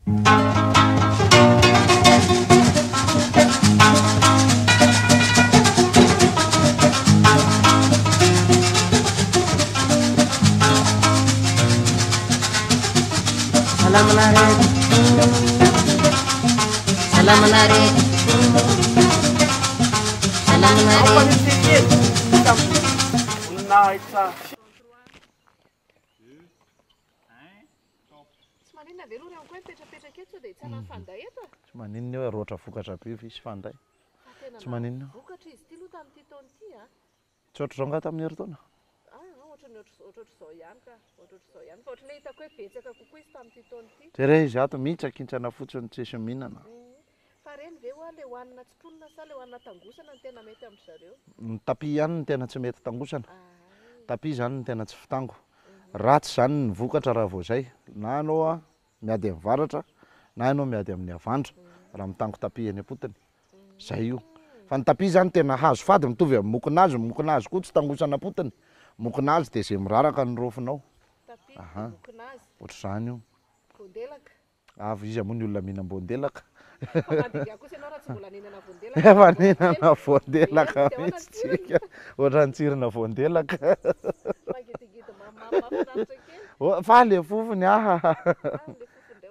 Tsy maninona hoe roatra vokatra be visy fandray. Tsy maninona. Tsy ohatr'izao nga tamin'ny herintaona. Jereo izy ato mitsakintsana fotsiny tsisy mihinana. Ny tapis ihany no tena tsy mety tangosana. Tapis zany no tena tsy fitango. Ratsy zany ny vokatra raha vao zay. Na anao miady amin'ny varatra na anao miady amin'ny avandra raha mitango tapis eny am-potony. Zay io. Fa ny tapis zany tena hazo fady mitovy amin'ny mokonazy, mokonazy koa tsy tangosana potony. Mokonazy dia izay miraraka ny rofinao. Aha. Ohatr'izany io. Avy izy moa ny olona mihinam-boandelaka. Efa nihinana voandelaka mihitsy tsika. Ohatran'ny tsirona voandelaka. Faly e fofony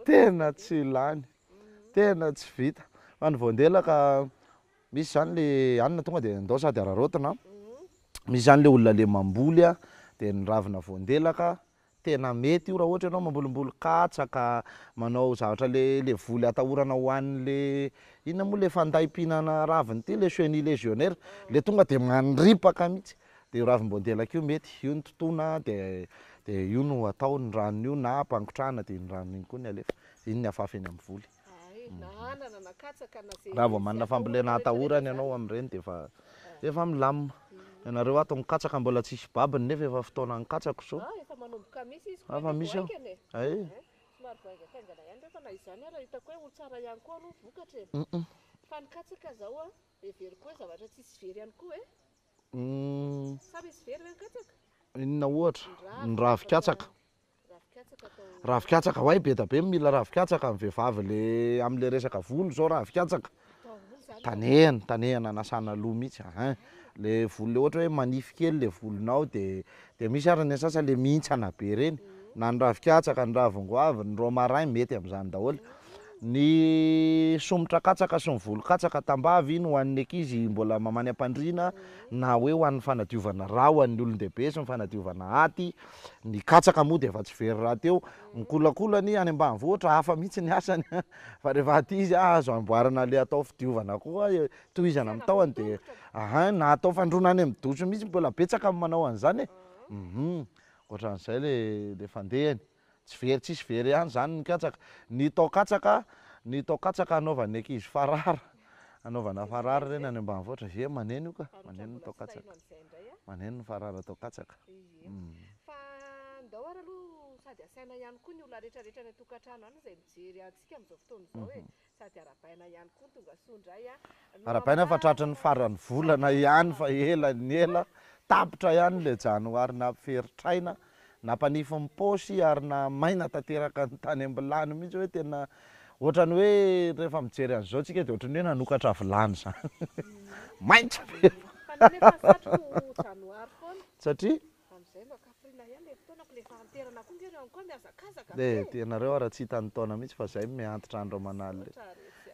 tena tsy lany. Tena tsy vita. Fa ny voandelaka misy zany le anina tonga dia andao sady ararotina. Misy zany le olona le mamboly dia ny ravina voandelaka tena mety io raha ohatra ianao mambolimboly katsaka, manao zavatra le voly atahorana ho an'le inona moa le fanday-pihinana raviny ity, le chenille légionnaire, le tonga dia mandripaka mihitsy. Dia io ravim-boandelaka io mety, io no totoina dia io no atao ny ranony io na ampangotrahana dia ny ranony iny koa ny alefa. Iny ny hafafa eny amin'ny voly. Raha vao manana fambolena atahorana ianao amin'ireny dia efa milamina. Ianareo ato ny katsaka mbola tsisy babiny nefa efa fotoana ny katsaka zao. Efa misy aho. Inona ohatra? Ny ravikatsaka. Ravikatsaka hoay be da be mila ravikatsaka amin'ny vehivavy le amin'le resaka volo zao ravikatsaka. Tanehana anasana loha mihitsy. Le volo le ohatra hoe manify kely le volonao dia misy ary ny sasany le mihintsana be ireny. Na ny ravikatsaka, ny ravin-goavy, ny romarin mety amin'izany daholo. Ny somotra katsaka sy ny volo katsaka tambavy iny ho an'ny ankizy mbola mamany am-pandriana na hoe ho an'ny fanadiovana rà ho an'ny olon-dehibe sy ny fanadiovana aty. Ny katsaka moa dia efa tsy very raha teo. Ny kolakolany any ambanivohitra hafa mihitsy ny asany. Fa rehefa aty izy azo amboarana le atao fidiovana koa, tohizana amin'ny tahony dia na atao fandroana any amin'ny doso mihitsy mbola betsaka amin'ny manao an'izany. Ohatran'izay le fandehany. Tsy very tsisy very ihany zany ny katsaka. Ny tao katsaka anaovan'ny ankizy farara. Anaovana farara ireny any ambanivohitra. Maneno io ka, maneno ny tao katsaka. Maneno ny farara tao katsaka. Sady asaina ihany koa ny olona rehetrarehetra ny tokantrano any izay mijery antsika amin'izao fotoana izao hoe sady arabaina ihany koa tonga sondray arabaina fa tratry ny farany volana ihany fa ela ny ela tapitra ihany le janoary nampiferitraina nampanify ny paosy ary na maina tanteraka ny tany ambilany mihitsy hoe tena ohatrany hoe rehefa mijery an'izao tsika dia ohatrany hoe nanokatra vilany zany. Maitso be. Satria ianareo ara tsy hitany taona mihitsy fa zay miantitra andro aman'alina.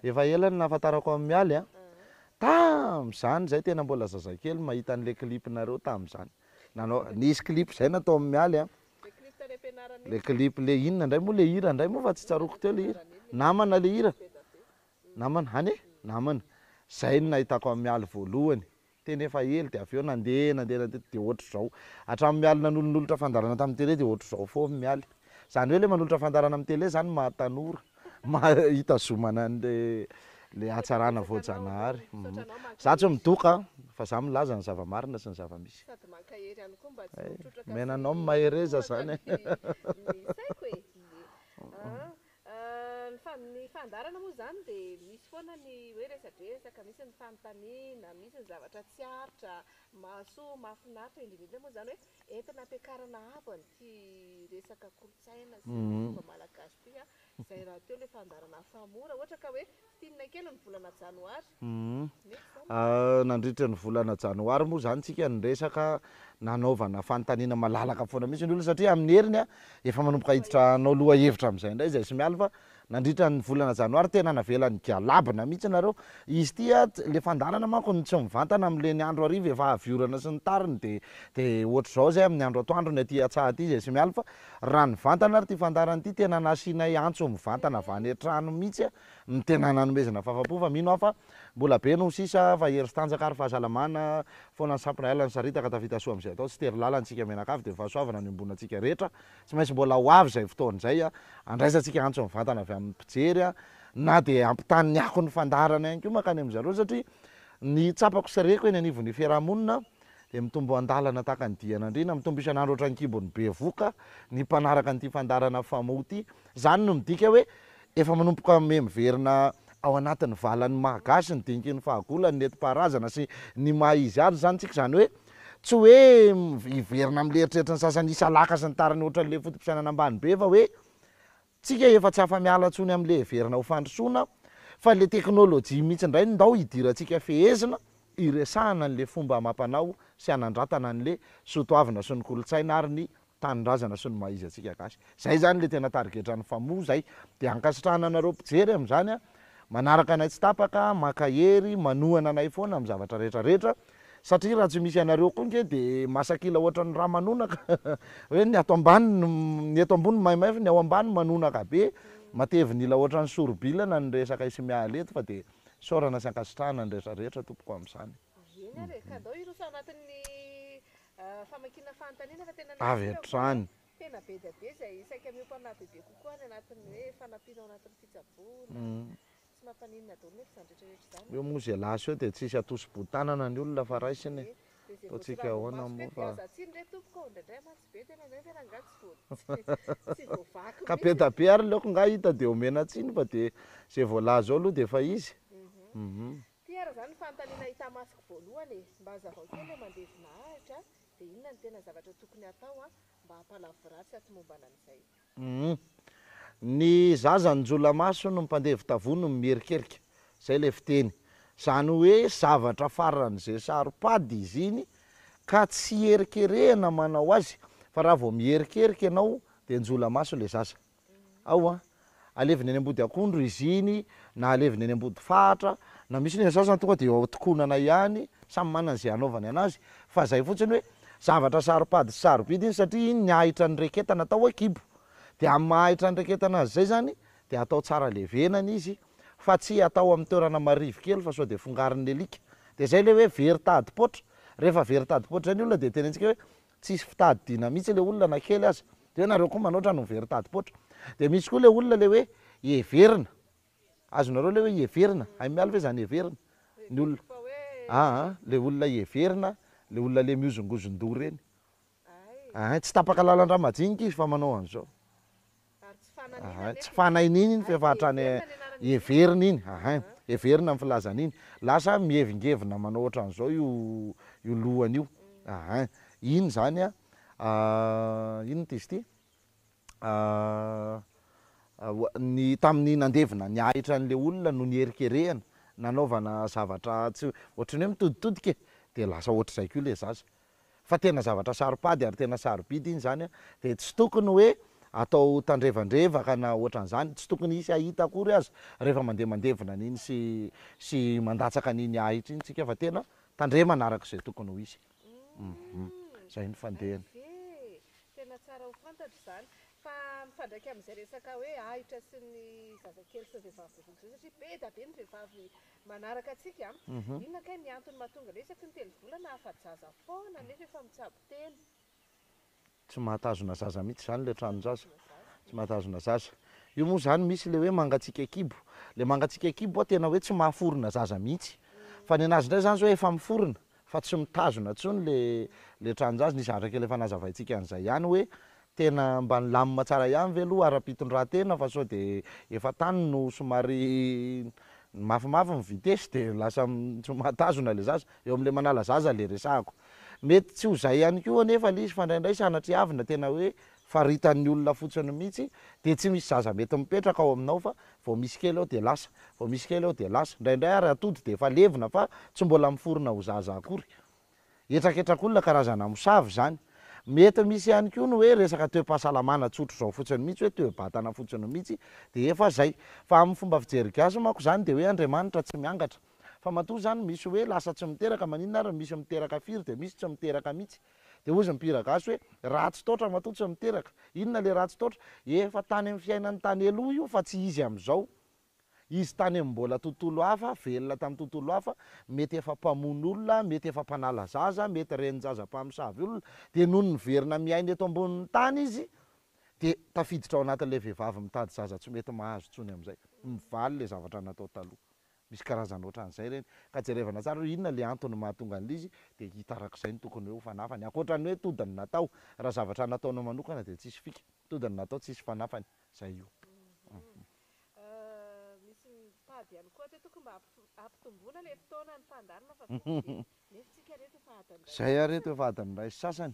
Efa ela ny nahafantarako amin'ny mialy tamin'izany zay tena mbola zazakely mahita an'le klipinareo tamin'izany. Nisy klip zay natao amin'ny mialy le klip le inona indray moa le hira indray moa fa tsy tsaroko teo le hira. Namana le hira. Namana. Zay no nahitako amin'ny mialy voalohany. Tena efa ela dia avy eo nandeha dia ohatr'izao. Hatramin'ny mialy nanolonolotra fandarana tamin'ny tele dia ohatr'izao foa amin'ny mialy. Zany hoe le manolotra fandarana amin'ny tele zany mahatanora, mahitazomana le hatsarana voajanahary. Za tsy midoka fa za milaza ny zava-marina sy ny zava-misy. Menanao mahereza zany. Ny fandarana moa zany dia misy foana ny hoe resadresaka, misy ny fanontaniana, misy ny zavatra tsy haritra, mahasoa, mahafinaritra indrindra moa zany hoe entina ampiakarana hava ny resaka kolontsaina sy fomba malagasy ity Izay raha teo ilay fandarana famora ohatra ka hoe tinina kely ny volana janoary. Mety zany. Nandritra ny volana janoary moa zany tsika nyresaka nanaovana fanontaniana malalaka foana mihitsy ny olona satria amin'ny heriny efa manomboka hiditra hanao loha hevitra amin'izay indray izay sy miala fa nandritra ny volana janoary tena navelany galabana mihitsy nareo izy tia le fandarana manko ny tsy mivantana amin'le ny andro ariva efa aviorana sy ny tariny de ohatr'izao zay amin'ny andro atoandro ny aty atsaha aty izay sy miala fa raha ny vantana ary ty fandarana ity tena nasianay antso mivantana avy any an-trano mihitsy ny tena nanomezana fahafapo fa mino aho fa mbola be no sisa fa hery sy tanjaka ary fahasalamana foana ny sampona ala ny saritaka tavita soa amin'izay atao tsy tery lalantsika menakavy de fahasoavana ny ambonantsika rehetra tsy maintsy mbola ho avy zay fotoan'izay andraisantsika antso mivantana avy amin'ny mpijery na de ampitany ako ny fandarana ihany koa makany amin'zareo satria ny tsapako sareko eny anivon'ny fiarahamonina de mitombo andalana tahaka ny dian'andriana mitombo isan'andro ohatran'ny kibony be voka ny mpanaraka an'ity fandarana famoty zany no midika hoe efa manompoka me miverina ao anatin'ny valan'ny mahagasy ny dinky ny fahagolany netim-paharazana sy ny maha-izy azy zany tsika zany hoe tsy hoe iverina amin'ny leritreritry ny sasany isa laka sy ny tariny ohatran'le fotom-pisainana ambany be fa hoe tsika efa tsy afa-miala ntsony amin'le verina ho fandrosoana fa le teknôlôjia mihitsy indray ndao hidirantsika fehezina iresahana n'le fomba amampanao sy anandratana n'le sotoavina sy ny kolotsaina ary ny tanindrazana sy ny maha-izy atsika gasy zay zany le tena tarigetra ny famoa zay de ankasitrahana anareo mpijery amin'izany manaraka anay tsy tapaka makahery manohana anay foana amin'ny zavatra rehetrarehetra satria raha tsy misy anareo konke de masakila ohatra ny raha manonaka hoe ny ato ambany ny eto ambony maimay fa ny ao ambany manonaka be mateviny ila ohatra ny sorobilana ny resaka isy miala eto fa de saorana sy ankasitrahana ny rehetrarehetra tompoko amin'izany Eny ary ka dao irosa anatin'ny famakina fanontaniana fa tena avy hatrany tena be dia be izay saika miompanà bebe kokoa any anatin'ny hoe fanampiana ao anatin'ny fitsaboana tsy mampaninona daholo nefa izany rehetrarehetra izany eo moa zay lasa eo de tsisy atosy-botanana ny olona fa raisiny ataontsika ahoana moa fa zatsiny re tompoko indraindray matsy be tena zay tena angatsy tsy voavaky ka petabe ary leoko nga hita de omena tsiny fa de zay voalaza ao aloha de efa izy tiara zany ny fanontaniana hita masiko voalohany mba hazavao kely hoe mandevina ahitra de inona ny tena zavatra tokony atao mba hampalavi-ratsy atimombana an'izay ny zaza ny jolamaso no mpandevi tavony no mierikerika zay le fiteny zany hoe zavatra faran'izay saropady izy iny ka tsy erikerehana manao azy fa raha vao mierikerika ianao de njolamaso le zaza ao aleviny any ambody akondro izy iny na aleviny any ambody fahatra na misy ny sasany tonga de tokonana ihany samy manana zay anaovany anazy fa zay fotsiny hoe zavatra saropady sy sarobidy iny satria iny ny ahitra ny reketana atao hoe kibo de amin'ny mahahitra ny reketana azy zay zany de atao tsara levenana izy fa tsy atao amin'ny toerana marivo kely fa sao de fongarin'ny alika de zay le hoe very tady-potra rehefa very tady-potra zany olona de tenentsika hoe tsisy fitadidina mihitsy le olona na kely azy de hoe nareo koa manoatra no very tady-potra de misy koa le olona le hoe everina azonareo le hoe everina ay miala ve zany everina ny olona le olona everina le olona le miozongozon-do reny tsy tapaka lalan-dra majinika izy fa manao an'izao tsy fanain'iny iny fa efa hatrany everina iny everina ny filazana iny lasa mievingevina manao ohatran'izao io lohany io iny zany ino ty izy ty ny tamin'ny nandevina ny ahitra n'le olona no nyerikerehana nanaovana zavatra tsy ohatrany hoe mitoditodika de lasa ohatr'izay koa le zaza fa tena zavatra saropady ary tena sarobidy iny zany de tsy tokony hoe atao tandrevandrevaka na ohatran'izany tsy tokony isy ahita akory azy rehefa mandeha mandevina an'iny sy mandatsaka an'iny ahitra iny tsika fa tena tandre manaraka izay tokony ho izy zay ny fandehany tena tsara ho fantatra zany fa mifandraika amin'izay resaka hoe ahitra sy ny zazakely sy ny vehivavy bevaka satria be da be ny vehivavy manaraka atsika inona kay ny antony mahatonga resaky ny telo-volana afa-tsy zaza foana nefa efa mitsabo telo tsy mahatazona zaza mihitsy zany le tranon-jaza tsy mahatazona zaza io moa zany misy le hoe mangatsika kibo le mangatsika kibo tena hoe tsy mahaforona zaza mihitsy fa ny anazy indray zany zao efa miforona fa tsy mitazona tsony le tranon-jaza nisy zavatra kely efa nazavaintsika an'izay ihany hoe tena mba nilamina tsara ihany ve aloha ara-pitondran-tena fa sao de efa tany no somary mafimafy ny vitesy de lasa tsy mahatazona le zaza eo amin'le manala zaza le resahako mety tsy ho zay ihany koa nefa le izy fa indraindray sanatria avy na tena hoe faritan'ny olona fotsiny mihitsy de tsy misy zaza mety mipetraka ao aminao fa vao misy kely ao de lasa vao misy kely ao de lasa indraindray ary atody de efa levina fa tsy mbola miforona ho zaza akory etraketrak'olona karazana mosavy zany mety misy ihany koa no hoe resaka toe-pahasalamana tsotro zao fotsiny mihitsy hoe toe-batana fotsiny mihitsy de efa zay fa amin'ny fomba fijery gasy manko zany de hoe Andriamanitra tsy miangatra fa matoa zany misy hoe lasa tsy miteraka maninona ary misy miteraka firy de misy tsy miteraka mihitsy de ozy mipira gasy hoe ratsy totra matoa tsy miteraka inona le ratsy totra efa tany amin'ny fiainan'ny tany aloha io fa tsy izy am'izao izy tany amin'ny mbola tontolo hafa velona tamin'ny tontolo hafa mety efa mpamono olona mety efa mpanala zaza mety renin-jaza mpamosavy olona de noho ny verina miaina eto ambonin'ny tany izy de tafiditra ao anatin'le vehivavy mitady zaza tsy mety mahazo tsony am'izay mivaly le zavatra natao taloha misy karazana ohatran'izay reny ka jerevana tsara hoe inona le antony mahatonga an'izy de hitarak'izay ny tokony hoe ho fanafany ankoatrany hoe todiny natao raha zavatra nataonao manokana de tsisy fika todiny natao tsisy fanafany zay io misy mitady ihany koa tokony mba ampitomboana le fotoana ny fandarina fa nefitsika reto efa adiny zay areto efa adiny ray sasany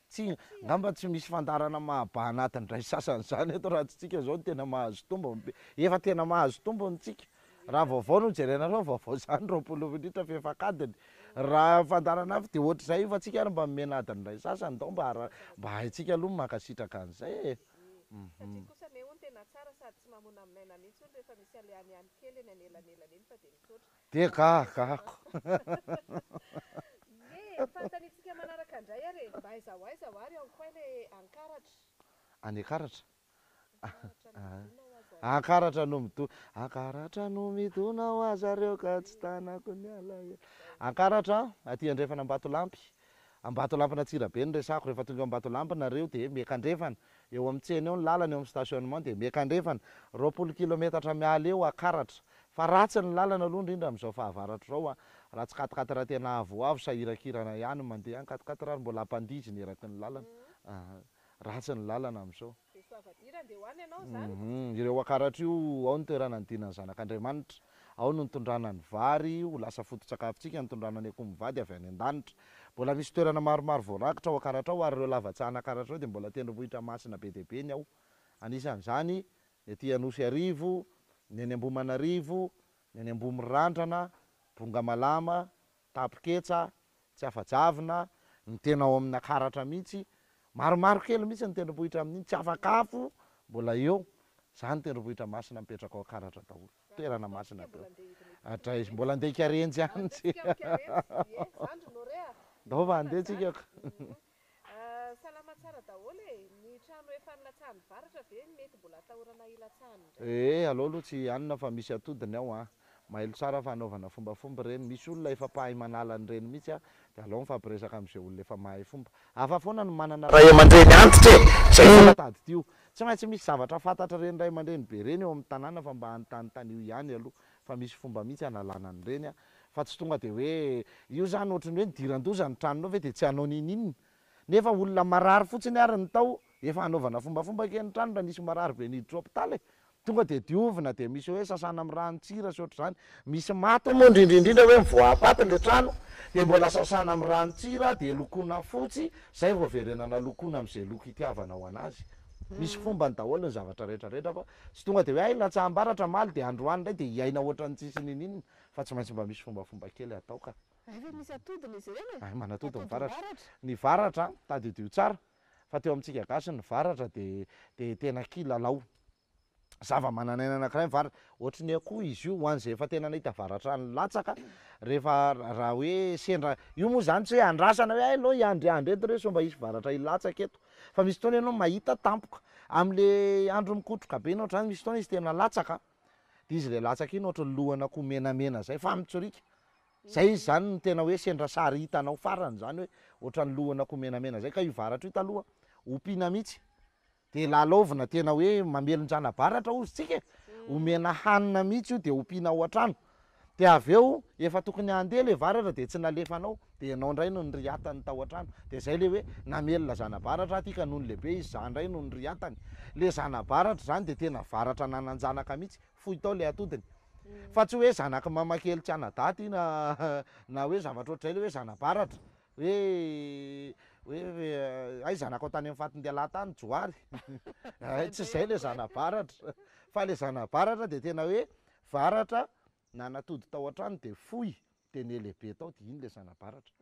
tsy ngamba tsy misy fandarana mahaba anatin'ny ray sasany zany eto raha tsitsika zao tena mahazo tombony efa tena mahazo tombony tsika raha vaovao no jerenareo vaovao zany 20 minitra fefakadiny raha fandarana avy de ohatr'izay fa tsika ary mba mimena adiny ray sasany dao mba haitsika aloha makasitraka an'izay satria kosa me hono tena tsara sady tsy mamona maina mihitsy hono rehefa misy aliany kely eny anelanelany eny fa de misaotra de kako e fantanitsika manaraka andray ary mba aiza ho aiza ho ary ao koa le ankaratra any akaratra akaratra no mito akaratra no mitona ho azareo ka tsy tanako ny alahelo ankaratra aty andrefana Ambatolampy na Tsirabe ny resako rehefa tonga Ambatolampy nareo de miakandrefana eo amin'ny tsena eo ny lalana eo amin'ny stationnement de miakandrefana 20 kilometatra miala eo akaratra fa ratsy ny lalana aloha indrindra amin'izao fahavaratra zao raha tsy katikaty raha tena avoavo sahirakirana ihany mandeha any katikaty raha mbola ampandijiny eraky ny lalana ratsy ny lalana amin'izao ireo akaratra io ao ny toerana nidinany zanak'Andriamanitra ao no nitondrana ny vary ho lasa foto-tsakafontsika nitondrana ny akoho mivady avy any an-danitra mbola misy toerana maromaro voarakitra ao akaratra ao ary ireo lavatsahana akaratra ao de mbola tendrombohitra masina be dia be ny ao anisan'izany ny aty Anosy Arivo ny any Ambohimanarivo ny any Ambomiradrana Bongamalama Tapiketsa tsy afajavina ny tena ao amin'ny akaratra mihitsy maromaro kely mihitsy ny tendrombohitra amin'iny tsy afakafo mbola eo zany tendrombohitra masina mipetraka ao akaratra daholo toerana masina be atraizy mbola andeha karenjy any dao fa andeha tsika salama tsara daholo e ny trano efa nilatsahany varatra ve mety mbola atahorana ilatsahany aleo aloha tsy anina fa misy atodiny ao mailo tsara fanaovana fombafomba reny misy olona efa pahay manala ny reny mihitsy de aleo mifampiresaka amin'izay olona efa mahay fomba hafa foana no manana ray aman-dreny antitra zay fatady tio tsy maintsy misy zavatra fantatra reny ray aman-dreny be reny eo amin'ny tanàna fa mba hanontany io ihany aloha fa misy fomba mihitsy analana ny reny fa tsy tonga de hoe io zany ohatrany hoe nidiran-doza ny tranonao ve de tsy hanao ninina nefa olona marary fotsiny ary ny tao efa hanaovana fombafomba ke ny trano raha nisy marary be niditra hopitaly tonga de diovina de misy hoe sasana amin'ny ranontsira sy ohatr'izany misy maty moa indrindrindrindra hoe mivoapaty le trano de mbola sasana amin'ny ranontsira de lokona fotsy zay vao verenana lokona amin'izay loko itiavanao anazy misy fomba ny daholo ny zavatra rehetrarehetra fa tsy tonga de hoe ay latsaham-baratra maly de androany ndray de hiaina ohatrany tsisy ninina fa tsy maintsy mba misy fombafomba kely atao ka manatody ny varatra tadiodio tsara fa teo amintsika gasy ny varatra de tena kilalao zava-mananaina anankiray varatra ohatry ny akoho izy io hoan'izay efa tena nahita varatra ny latsaka rehefa raha hoe sendra io moa zany tsy hoe andrasana hoe aloha iandryandry eto reo so mba hisy varatra ilatsaka eto fa misy fotoana ianao mahita tampoka am'le andro mikotroka be iny ohatrany misy fotoana izy tena latsaka de izy le latsaka iny ohatry ny lohana akoho menamena zay fa mitsorika zay izy zany ny tena hoe sendra sary hitanao farany zany hoe ohatrany lohana akoho menamena zay ka io varatra io taloha ompiana mihitsy de lalaovina tena hoe mamelonjana baratra ozy tsika omena hanina mihitsy io de ompiana ao an-trano de avy eo efa tokony andeha le varatra de tsy nalefanao de ianao indray no nyriatany tao an-trano de zay le hoe namelona zana-baratra atika noho ny lehibe izy za indray no nyriatany le zana-baratra zany de tena varatra nananjanaka mihitsy fohy tao le atodiny fa tsy hoe zanaky mamakely tsy anadaty na hoe zavatra ohatr'izay le hoe zana-baratra hoe hoe ay zanako tany amin'ny fatin-dehilahy tany joary tsy izay le zanabaratra fa le zanabaratra de tena hoe varatra nanatody tao an-trano de fohy de nelehibe tao de iny le zanabaratra.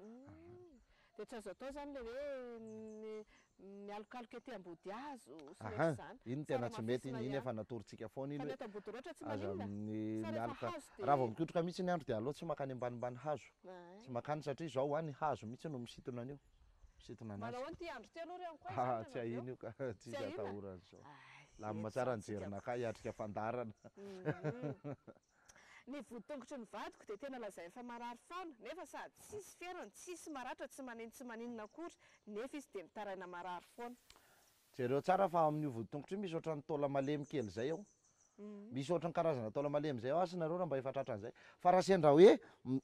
De tsy azo atao zany le hoe mialokaloka ety ambody hazo sy le zany. Iny tena tsy mety iny efa natorontsika foana iny hoe eto ambody loatra tsy aza maninona. amin'ny mialoka raha vao mikotroka mihitsy ny andro de aleo tsy makany ambanimbany hazo tsy makany satria zao any hazo mihitsy no misintona an'io misintona anazy. Manao ty andro ty aloha rehanko koa Tsy ahino io ka tsy atahorana zao lamina tsara ny jerinaka hiatrika fandarana. Ny voditongotry ny vadiko de tena lazainy fa marary foana nefa sady tsisy fiainana tsisy maratra tsy maninona akory nefa izy de mitaraina marary foana. Jereo tsara fa amin'io voditongotry io misy ohatran'ny taola malemy kely zay ao. Misy ohatran'ny karazana taola malemy zay ao asy nareo raha mba efa tratra an'izay fa raha sendra hoe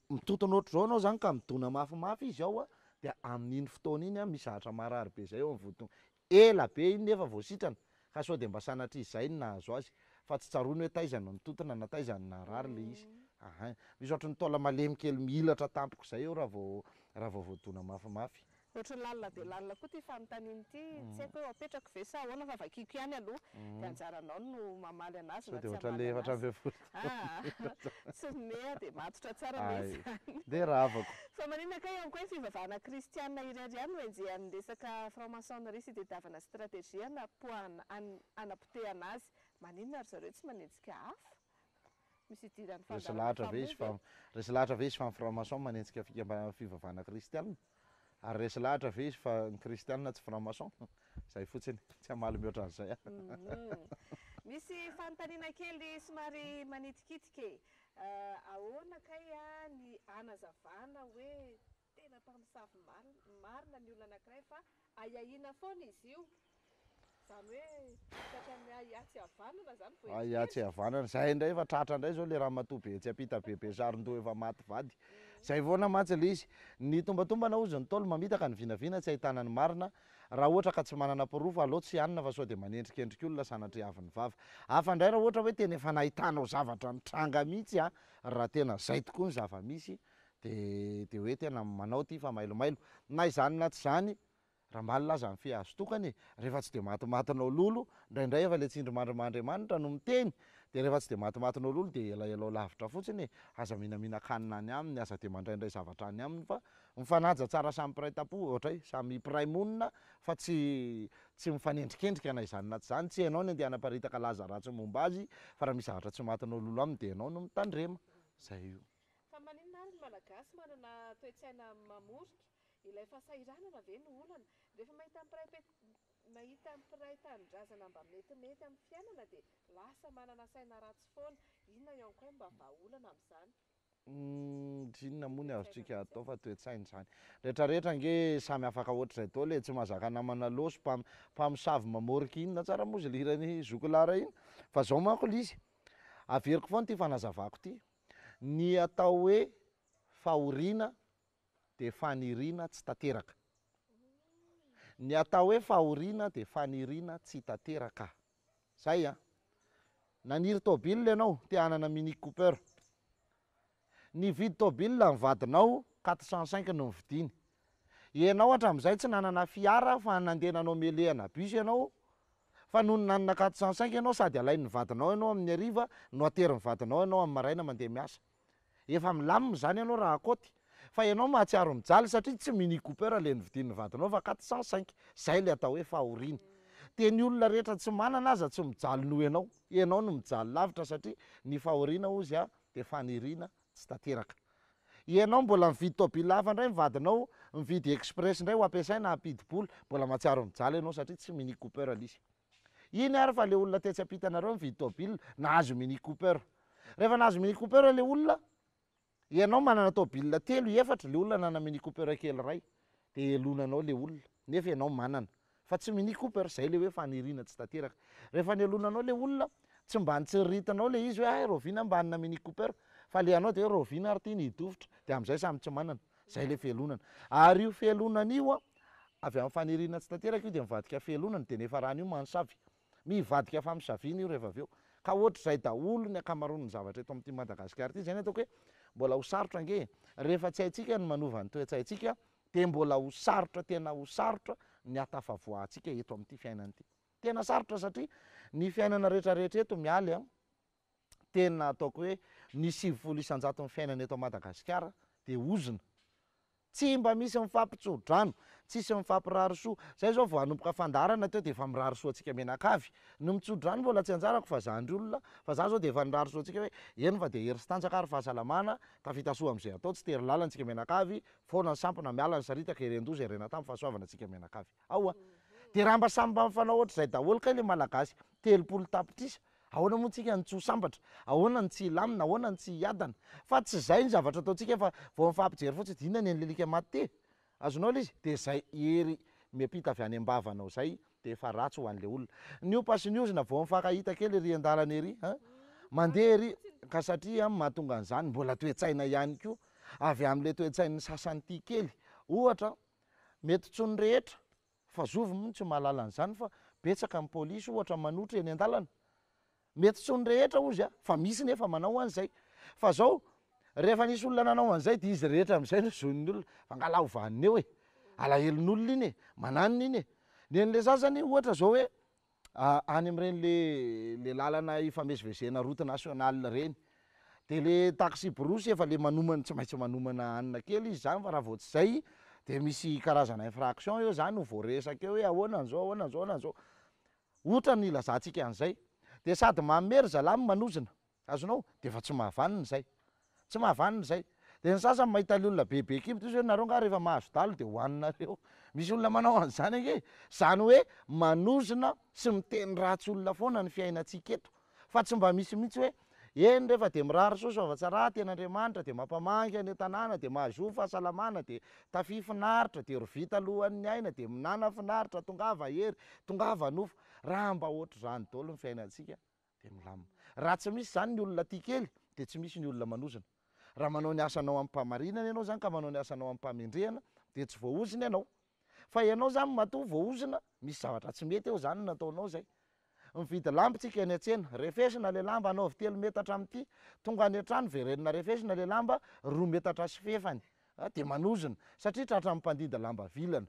mitotona ohatry zao anao zany ka midona mafimafy izy ao de amin'iny fotoana iny misy zahatra marary be zay ao amin'ny voditongotry ela be iny nefa vao sitrana ka sao de mba sanatry izay no nahazo azy fa tsy tsaroany hoe taizany mitotona na taizany narary le izy. Misy ohatran'ny taola malemy kely mihilatra tampoka zay eo raha vao voadona mafimafy. Ohatry lalina de lalina koa ty fanontaniana ity tsy haiko hoe apetraka ve sa ahoana fa vakiko ihany aloha de anjaranao no mamaly anazy na de tsy ohatran'le efatra amby folo tsy meha de matotra tsara le zany. de ravako Fa maninona ka ihany koa hoe fivavahana kristianina irery ihany no enjehan'ny resaka franc-maçonnerie sy tediavana stratégie anapotehana azy. Maninona ry zareo tsy manenjika hafa? Misy idirany resy lahatra ve izy fa ny franc-maçon manenjika fivavahana kristianina ary resy lahatra ve izy fa ny kristianina tsy franc-maçon zay fotsiny tsy hamaly mihoatra an'izay. Misy fanontaniana kely somary manitikitika ahoana kay ny anazavana hoe tena mpamosavy marina ny olona anankiray fa ayahiana foana izy io zany hoe satria iatsy havanana zany vao iatsy havanana zay indray efa tratra indray zao le raha matobe tsy apita bebe saron-do efa maty vady zay voana matsy le izy ny tombatombana ozy ny tolo mamitaka ny vinavina tsy ahitana ny marina raha ohatra ka tsy manana pirofo aleo tsy hanina fa sao de manendrikendrika olona sanatry avin'ny vava hafa indray raha ohatra hoe tena efa nahitanao zavatra mitranga mihitsy raha tena zay tokoa ny zava-misy de hoe tena manao ty fa mailomailo na izany na tsy zany raha mbaly laza ny fihazo tokany rehefa tsy de matimatinao lolo indraindray efa le tsindry mandrimandrimanitra no miteny de rehefa tsy de matimatinao lolo de elaelao lavitra fotsiny aza minamina-kanina any aminy aza de mandraindray zavatra any aminy fa mifanaja tsara samy piray tapo ohatra hoe samy piray monina fa tsy mifanendrikendrika na izany na tsy zany tsy ianao ny andeha hanaparitaka laza ratsy momba azy fa raha misy zavatra tsy matinao lolo aminy de ianao no mitandrema zay io. Fa maninona ary ny malagasy manana toe-tsaina mamorika ilay fahasahiranana ve no olana rehefa mahita piray tanindrazana mba metimety amin'ny fiainana de lasa manana saina ratsy foana inona ihany koa mba vahaolana amin'izany. Inona moa ny azotsika atao fa toe-tsaina zany rehetrarehetra nge samy afaka ohatr'izay tao le tsy mahazaka namana loso mpamosavy mamorika inona tsara moa zy lirany zokolara iny fa zao manko le izy averiko foana ty fanazavako ty ny atao hoe fahoriana de faniriana tsy tanteraka ny atao hoe fahoriana de faniriana tsy tanteraka zay naniry tôbile ianao te hanana Mini Cooper ny vidy tôbile ny vadinao 405 no mividiny ianao hatramin'izay tsy nanana fiara fa nandenanao melehana bus ianao fa noho ny nanana 405 ianao sady alain'ny vadinao ianao amin'ny hariva no aterin'ny vadinao ianao amin'ny maraina mandeha miasa efa milamina zany ianao raha akôty fa ianao mahatsiaro mijaly satria tsy Mini Cooper le nividin'ny vadinao fa 405 zay le atao hoe fahoriana de ny olona rehetra tsy manana aza tsy mijaly noho ianao no mijaly lavitra satria ny fahoriana ozy de faniriana tsy tanteraka ianao mbola mividy tôbile hafa indray mivadinao mividy express indray ho ampiasaina ampidi-bola mbola mahatsiaro mijaly ianao satria tsy Mini Cooper le izy iny ary fa le olona tetsy ampitanareo mividy tôbile nahazo Mini Cooper rehefa nahazo Mini Cooper le olona ianao manana tôbile telo efatra le olona nana Mini Cooper kely ray de elonanao le olona nefa ianao manana fa tsy Mini Cooper zay le hoe faniriana tsy tanteraka rehefa nelonanao le olona tsy mba nitsiritanao le izy hoe rovina mbanina Mini Cooper fa le anao de hoe rovina ary ty nidovitra de am'izay samy tsy manana zay le fielonana ary io fielonana io avy amin'ny faniriana tsy tanteraka io de mivadika fielonana de nefa rano io manosavy mivadika fa misavina io rehefa avy eo ka ohatr'izay daholo ny akamaroan'ny zavatra eto amin'ity Madagasikara ty zay ny ataoko hoe mbola ho sarotra ange rehefa tsy haintsika ny manova ny toe-tsaintsika de mbola ho sarotra tena ho sarotra ny atafavoahantsika eto amin'ity fiainana ity. Tena sarotra satria ny fiainana rehetrarehetra eto mialy a tena ataoko hoe ny 70 isanjaton'ny fiainana eto Madagasikara de ozona. Tsy mba misy mifampitsodrano, tsisy mifampirarisoa. Zay zao vao hanomboka fandarana teo de efa mirarisoa antsika menakavy. Ny mitsodrano mbola tsy anjarako fa zandry olona, fa za zao de efa nirarisoa antsika hoe eno fa de hery sy tanjaka ary fahasalamana, tafita soa am'izay atao tsy tery lala antsika menakavy, foana ny sampona miala ny saritaka erendoza erena tamy fahasoavana antsika menakavy. Aoa. De raha mba samby mba mifanao ohatr'izay daholo kay le malagasy 30 tapitrisa, ahoana moa tsika ny tsy ho sambatra, ahoana ny tsy lamina, ahoana ny tsy hiadana. Fa tsy zay ny zavatra ataontsika fa vao mifampijery fotsiny dinona ny lelika maty. Azonao izy de zay ery miampita avy any am-bavanao zay de efa ratsy ho an'le olona. Niopa sy niozona vao mifankahita kely ery an-dalana ery, mandeha ery ka satria mahatonga an'izany mbola toe-tsaina ihany koa avy amin'le toe-tsain'ny sasany ity kely. Ohatra mety tsy ny rehetra fa zovo moa tsy mahalala an'izany fa betsaka ny pôlisy ohatra manotra eny an-dalana. Mety tsy ny rehetra ozy fa misy nefa manao an'izay. Fa zao rehefa nisy olona nanao an'izay de izy rehetra am'izay no zon'ny olona fa ngala ho vaniny eo e, alahelon'olona iny e, mananina iny e. Nen'le sasany ohatra zao hoe any amin'ireny le lalana ifamezivezena route nationale reny de le taxi borosy efa le manomana tsy maintsy manomana hanina kely izy zany fa raha vao tsy zay de misy karazana infraction eo zany ho voaresaka eo hoe ahoana an'izao ahoana an'izao ahoana an'izao. Otra ny ilazantsika an'izay. De sady mamery zalamy manozona, azonao, de efa tsy mahavanina zay. Tsy mahavanina zay. De ny sasany mahita le olona bebe kibo toy hoe nareo nga rehefa mahazo dalo de hoaninareo. Misy olona manao an'izany ake. Zany hoe manozona sy miteny ratsy olona foana ny fiainantsika eto. Fa tsy mba misy mihitsy hoe eny rehefa de mirary soa soavatsara ten'Andriamanitra de mampamangy any tanàna de mahazo fahasalamana de tafy finaritra de ro vita alohan'ny aina de minana finaritra tongava hery tongava nofo. Raha mba ohatr' zany daholo ny fiainantsika de milamina. Raha tsy misy zany ny olona tia kely de tsy misy ny olona manozona. Raha manao ny asanao amin'ny mpamarinana ianao zany ka manao ny asanao amin'ny mpamendrehana de tsy voaozina ianao. Fa ianao zany matoa voaozina, misy zavatra tsy mety eo zany nataonao zay. Mividy lamba tsika eny an-tsena, refesina le lamba anaovy 3 metatra am'ty, tonga any an-trano verenina refesina le lamba 2 metatra sy fefany. De manozona satria tratra mipandida lamba vilana.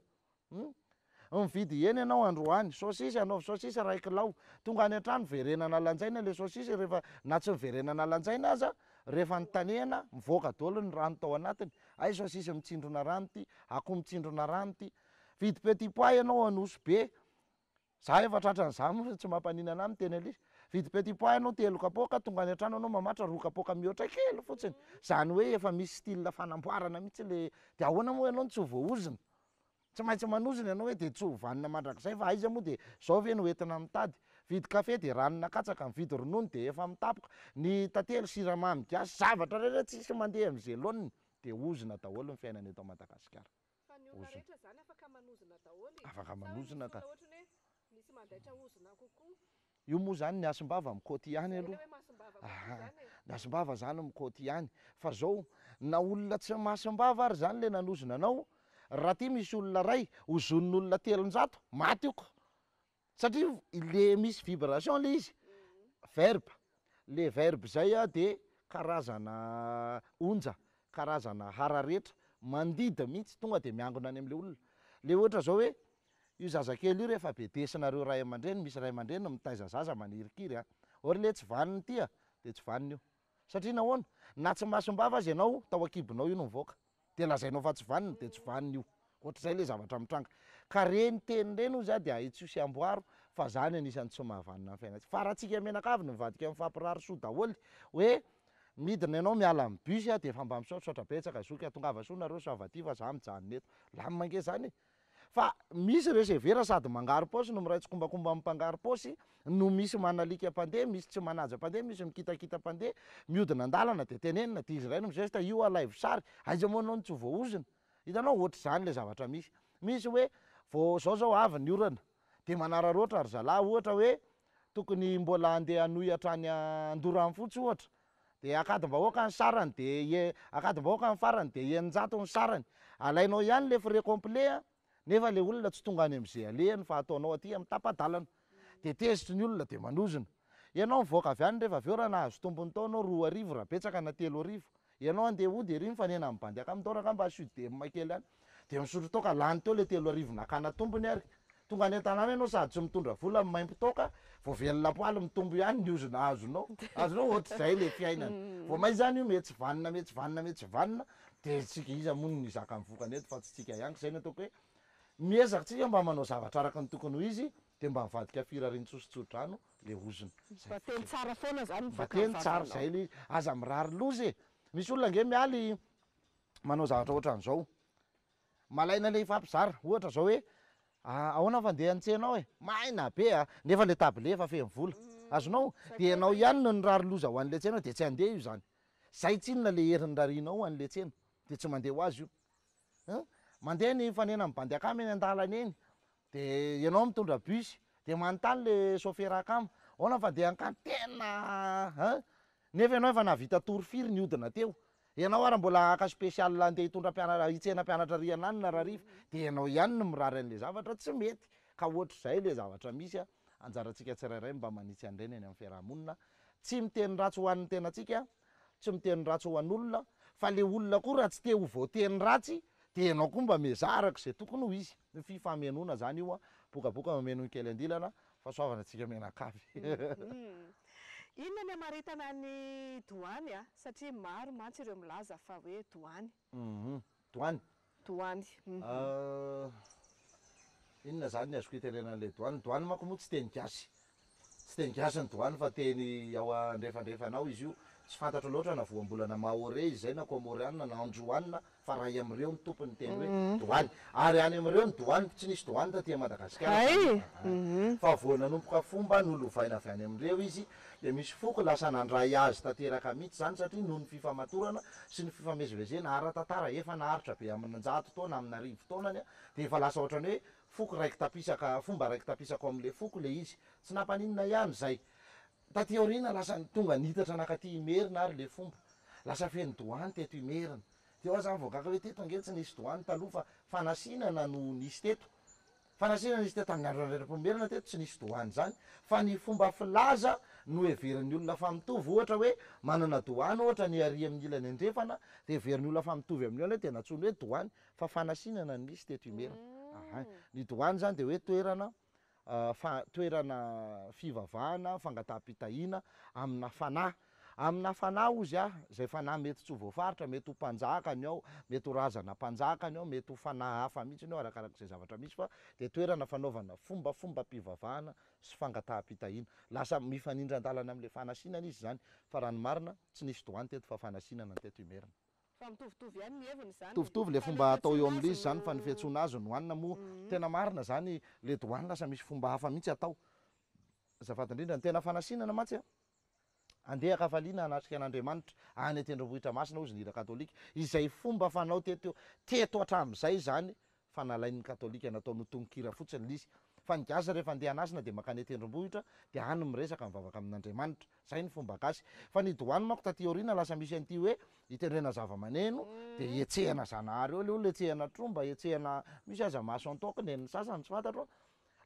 Mividy eny ianao androany, saosisy anaovy saosisy 1 kilao, tonga any an-trano verenana lanjaina le saosisy rehefa na tsy verenana lanjaina aza rehefa nytanehana mivoaka daholo ny rano tao anatiny. Ay saosisy mitsindrona rano ty, akoho mitsindrona rano ty. Vidy petit pois ianao anoso be. Za efa tratra an'izany tsy mampaninana aminy teny Elisy. Vidy petit pois ianao 3 kapoaka, tonga any an-trano anao mamatra 2 kapoaka mihoatra kely fotsiny. Zany hoe efa misy style fanamboarana mihitsy le de ahoana moa ianao tsy ho voaozina. Tsy maintsy manozona ianao hoe de tsy ho vanina mandrakizay fa aiza moa de zao ve no entina mitady. Vidy kafe de ranona katsaka, mividy ronono de efa mitapoka. Ny tantely siramamy gasy, zavatra rehetra tsisy mandeha am'izay laoniny de ozona daholo ny fiainana eto Madagasikara. Fa ny olona rehetra zany afaka manozona daholo. Afaka manozona ka. Ohatra hoe misy mandaitra ozona kokoa. Io moa zany ny asom-bava mikôty ihany aloha. Hoe mahasombava zany e. Ny asom-bava zany mikôty ihany. Fa zao na olona tsy mahasom-bava ary zany le nanozona anao, raha ty misy olona ray ozon'olona 300 maty oko. Satria le misy vibration le izy. Verbe. Le verbe zay de karazana onja, karazana hararetra mandida mihitsy tonga de miangona any am'le olona. Le ohatra zao hoe io zazakely io rehefa bedesinareo ray aman-dreny, misy ray aman-dreny mitaiza zaza manirikiry or le tsy vaniny ty de tsy vaniny io. Satria nahoana? Na tsy mahasom-bava azy ianao tao akibonao io no mivoaka. De lazainao fa tsy vaniny de tsy vaniny io. Ohatr'izay le zavatra mitranga. Ka reny teny reny ozy de ahitsio sy amboaro fa zany anisan'ny tsy mahavanina ny fiainantsika. Fa raha tsika menakavy no mivadika mifampirary soa daholo hoe midina ianao miala amin'ny bus de efa mba misaotrasaotra betsaka zoky tongava soa nareo soavaty fa za mijanona eto. Lamina ange zany. Fa misy resevera sady mangary paosy no miraitsy kombakomba mipangary paosy no misy manalika mpandeha, misy tsy manaja mpandeha, misy mikitakita mpandeha, miodina an-dalana de tenenina de izy ray no mizesta io alive sary, aiza moa anao no tsy voaozina. Hitanao ohatr'izany le zavatra misy. Misy hoe vao zao avy ny orana de manararoatra ry zalahy ohatra hoe tokony mbola andeha hanohitra any Andoranfotsy ohatra. De akadimbahoaka ny sarany de akadimbahoaka ny farany de 900 ny sarany. Alainao ihany le frais complet nefa le olona tsy tonga any am'izay alehany fa ataonao aty amin'ny tapa-dalana. De tezitry ny olona de manozona. Ianao mivoaka avy any rehefa avy eo raha nahazo tombony taonao 2 arivo raha betsaka na 3 arivo. Ianao andeha hody ery mifanena amin'ny bandy akamidoraka mba sudema kely any. de misotro toka lany teo le 3 arivo nakana tombony ary tonga any an-tanàna ianao sady tsy mitondra vola maimpo toka vao velona poaly mitombo ihany ny ozona azonao ohatr'izay le fiainana vao may zany io mety tsy vanina de tsika iza mono ny zaka mivokany eto fa tsy tsika ihany zay ny ataoko hoe miezaka tsika mba manao zavatra araka ny tokony ho izy de mba mivadika firariny tsosotsodrano le ozony teny tsara foana zany teny tsara zay le aza mirary lozy misy olona nge mialy manao zavatra ohatran'izao malaina le ifampizara ohatra zao hoe ahoana fandeha an-tsena ao maina be nefa le table efa feny vola azonao de anao ihany no nirary loza ho an'le tsena de tsy andeha io zany zay tsinona le herin'ny rarinao an'le tsena de tsy mandeha ho azy io mandeha ny fanena mibandy akamy eny an-dalana eny de ianao mitondra bus de manontany le chauffeur akamy ahoana fandeha an-kany tena nefa ianao efa navita tory firy ny odina teo ianao ary mbola aka spécial andeha hitondra mpianatra hitsena mpianatra riana any na rariva de ianao ihany no mirary an'le zavatra tsy mety ka ohatr'izay le zavatra misy anjarantsika tsirairay mba manitsy an'ireny eny amin'ny fiarahamonina tsy miteny ratsy ho an'ny tenatsika tsy miteny ratsy ho an'olona fa le olona koa raha tsy te ho voateny ratsy de ianao koa mba mezaraka zay tokony ho izy ny fifamenoana zany io bokaboka mameno kely andilana fa soavana antsika menakavy inona ny amaritana ny doany satria maro mantsy ireo milaza fa hoe doany doany inona zany ny azoko hitenena an'le doany manko moa tsy teny gasy ny doany fa teny ao andrefandrefanao izy io tsy fantatra loatra na voambolana mahore izy zay na komorianina na androanina fa raha amin'ireo ny tompony teny hoe doany ary any amin'ireo ny doany tsy nisy doany taty Madagasikara fa vao nanomboka fomba nolovaina avy any amin'ireo izy de misy foko lasa nandray azy tanteraka mihitsy zany satria noho ny fifamatorana sy ny fifamezivezena ara-tantara efa naharitra be amin'ny 100 taona amin'ny 1000 taonany de efa lasa ohatrany hoe foko raiky tapisaka fomba raiky tapisako am'le foko le izy tsy nampaninona ihany zay taty aoriana lasa tonga nitatra nakaty Imerina ary le fomba lasa feny doany teto Imerina de ao zany voakaka hoe teto ange tsy nisy doany taloha fa fanasinana no nisy teto fanasinana nisy teto amin'ny andro andrera-pomerina teto tsy nisy doany zany fa ny fomba filaza no heverin'ny olona fa mitovy ohatra hoe manana doany ohatra ny ary amin'ny ilany andrefana de heverin'ny olona fa mitovy amin'ny olona tena tsony hoe doany fa fanasinana nisy teto Imerina ny doany zany de hoe toerana fivavahana fangataham-pitahina amina fanahy ozy zay fanahy mety tsy ho voafaritra mety ho mpanjakany ao mety ho razana mpanjakany ao mety ho fanahy hafa mihitsy ao arakarak'izay zavatra misy fa de toerana fanaovana fombafomba mpivavahana sy fangataham-pitahina lasa mifanindran-dalana am'le fanasinana izy zany fa raha ny marina tsy nisy doany teto fa fanasinana ny teto Imerina fa mitovitovy ihany ny heviny zany mitovitovy le fomba atao eo amin'izy zany fa ny fiantsoana azy no hoanina moa tena marina zany le doany lasa misy fomba hafa mihitsy atao azafady indrindra ny tena fanasinana matsy andeha kafaliana anatrika an'Andriamanitra any tendrombohitra masina ozy ny hira katolika izay fomba fanao teto hatramin'izay zany fanalain'ny katolika natao notonkira fotsiny lizy fa ny gasy rehefa andeha anasina de makany tendrombohitra de any miresaka mivavaka amin'Andriamanitra zay ny fomba gasy fa ny doany manko taty aoriana lasa misy an'ity hoe hitendrena zava-maneno de etsehana zanahary eo le olona etsehana tromba etsehana misy aza maso antokony ny sasany tsy fantatro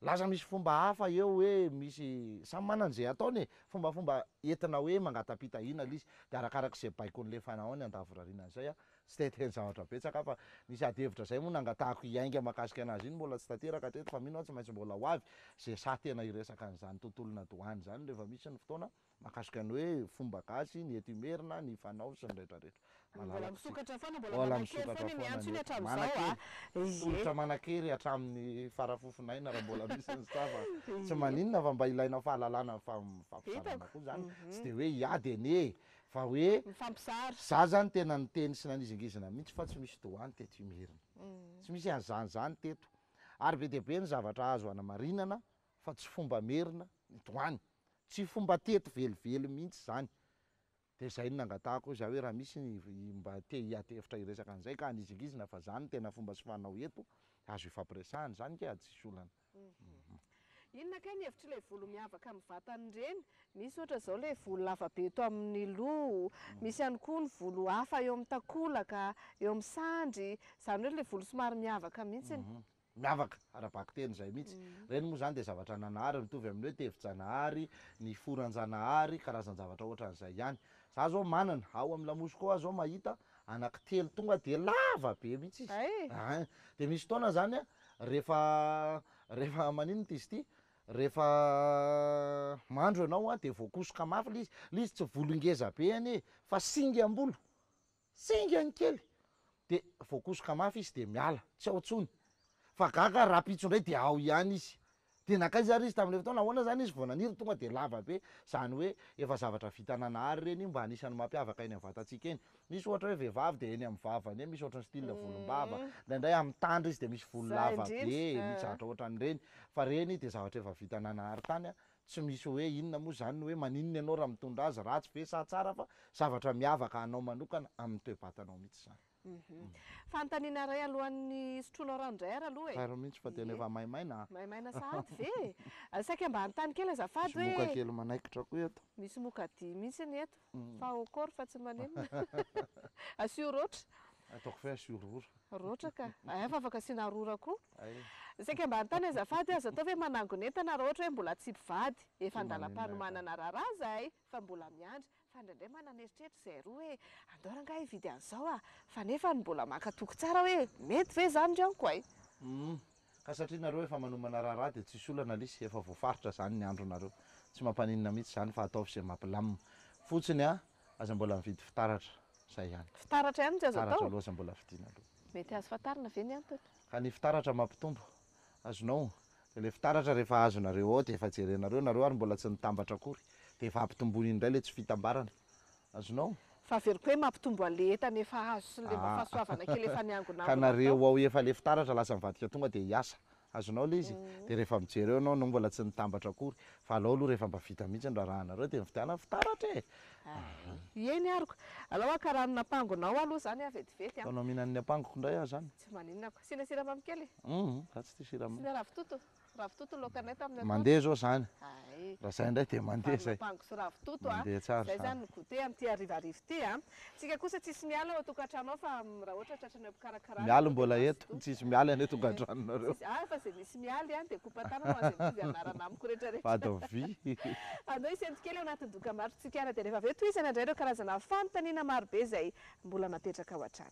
lasa misy fomba hafa eo hoe misy samy manan'izay ataony fombafomba entina hoe mangatapitahina lizy de arakarak'izay baiko n'le fanaony andavirarinana zay tsy teteny zavatra betsaka fa nisy ady hevitra zay moa nangatahako iainga makasika anazy iny mbola tsy tanteraka hatreto fa mino aho tsy maintsy mbola ho avy zay sa tena iresaka an'izany tontolona doany zany rehefa misy ny fotoana makasika ny hoe fomba gasy ny eto Imerina ny fanao sy ny rehetrarehetra mbola misokatra foana mbola manakely foana miantsony hatramin'izao tolotra manakery hatramin'ny farafofonay na raha mbola misy ny safa tsy maninona fa mba ilaina fahalalana fampisalana koa zany tsy de hoe iady ene fa hoe mifampisary za zany tena ny teny sy nanizingizina mihitsy fa tsy misy doany teto Imerina tsy misy an'zany teto ary be deabe ny zavatra azo anamarinana fa tsy fomba merina ny doany tsy fomba teto velively mihitsy zany de zay no nangatahako za hoe raha misy mba te hiady hevitra iresaka an'izay ka anizingizina fa zany tena fomba sy fanao eto azo ifampiresahany zany ke ady sisy olana inona ka ny hevitra ilay volo miavaka amin'ny vatany reny misy ohatra zao le volo lava be eto amin'ny loha misy ihany koa ny volo hafa eo amin'ny takolaka eo amin'ny sandry zany hoe le volo somary miavaka mihitsiny miavaka ara-bako teny zay mihitsy reny moa zany de zavatra nanahary mitovy amin'ny hoe tevi-janahary ny foran-janahary karazan-zavatra ohatran'izay ihany za zao manana ao amin'ny lamosy koa zao mahita anankitelo tonga de lava be mihitsy izy de misy fotoana zany a rehefa maninona izy ty rehefa mandro ianao a de voakosoka mafy lay izy tsy volongeza be any fa singam-bolo singany kely de voakosoka mafy izy de miala tsy ao tsony fa gaga rapitso ndray de ao ihany izy de nakaiza ary izy tamin'le fotoana ahoana zany izy vao naniry tonga de lava be zany hoe efa zavatra vitananahary reny mba anisany mampiavaka eny am-vatantsika eny misy ohatra hoe vehivavy de eny amin'ny vavany eny misy ohatra ny style volombava ndraindray amin'ny tandry izy de misy volo lava be misy zavatra ohatran'ireny fa reny de zavatra efa vitananahary tany a tsy misy hoe inona moa zany hoe maninona ianao raha mitondra azy ratsy ve sa tsara fa zavatra miavaka anao manokana amin'ny toe-batanao mihitsy zany. Fanontaniana ray alohan'ny sotroina rano indray ary aloha Kairo mihitsy fa tena efa maimaina maimaina sahady ve saika mba hanontany kely azafady hoe moka kely manaikitra koa eto misy mokady mihitsy ny eto fa akory fa tsy maninona asio roatra ataoko fe asio rora roatra ka fa afaka asiana rora koa saika mba hanontany azafady aza atao hoe manangonetana raha ohatra hoe mbola tsy mpivady efa andalam-panomanana raharaha zahay fa mbola miandry fa indraindray mananeritreritra zay roa hoe andao rangahy hividy an'izao a fa nefa mbola makatoko tsara hoe mety ve zany draniko ay ka satria nareo efa manomana raharaha de tsisy olana lisy efa voafaritra zany ny andronareo tsy mampaninona mihitsy zany fa ataovy zay mampilamina fotsiny a aza mbola mividy fitaratra zay ihany fitaratra ihany tsy azo fitaratra atao aloha aza mbola vidina aloha mety azo fatarina ve ny antony ka ny fitaratra mampitombo azonao de le fitaratra rehefa azonareo ao de efa jerenareo nareo ary mbola tsy nitambatra akory de efa ampitombony indray le tsy fitambarana azonao fa veriko hoe mampitombo an'le entana efa azo sy le mba fahasoavana kely efa niangonao ka nareo ao efa le fitaratra lasa mivadika tonga de hiasa azonao le izy de rehefa mijereo anao no mbola tsy nitambatra akory fa alao aloha rehefa mba vita mihitsy ny rahanareo de mividiana fitaratra eny ariko alao akaranona ampangonao aloha zany avetivety anao mihinan'ny ampangoko ndray a zany tsy maninona koa sina siramamy kely za tsy tia siramamy sina ravitoto lokanay tamin'ny mandeha zao zany raha zay ndray de mandeha zay ampango sy ravitoto mandeha tsara zay zany goûté am'ty arivarivo ty tsika kosa tsisy miala ao tokantranao fa raha ohatra tratranao mpikarakara miala mbola eto tsisy miala ane tokantranonareo fa zay misy mialy any de kopatana ho azay mitovy anarana amiko rehetrarehetra fadovy andao isentiko kely ao anatin'ny dokam-barotsikana de rehefa avy eo toizana indray ireo karazana fanontaniana marobe zay mbola napetraka ao an-trany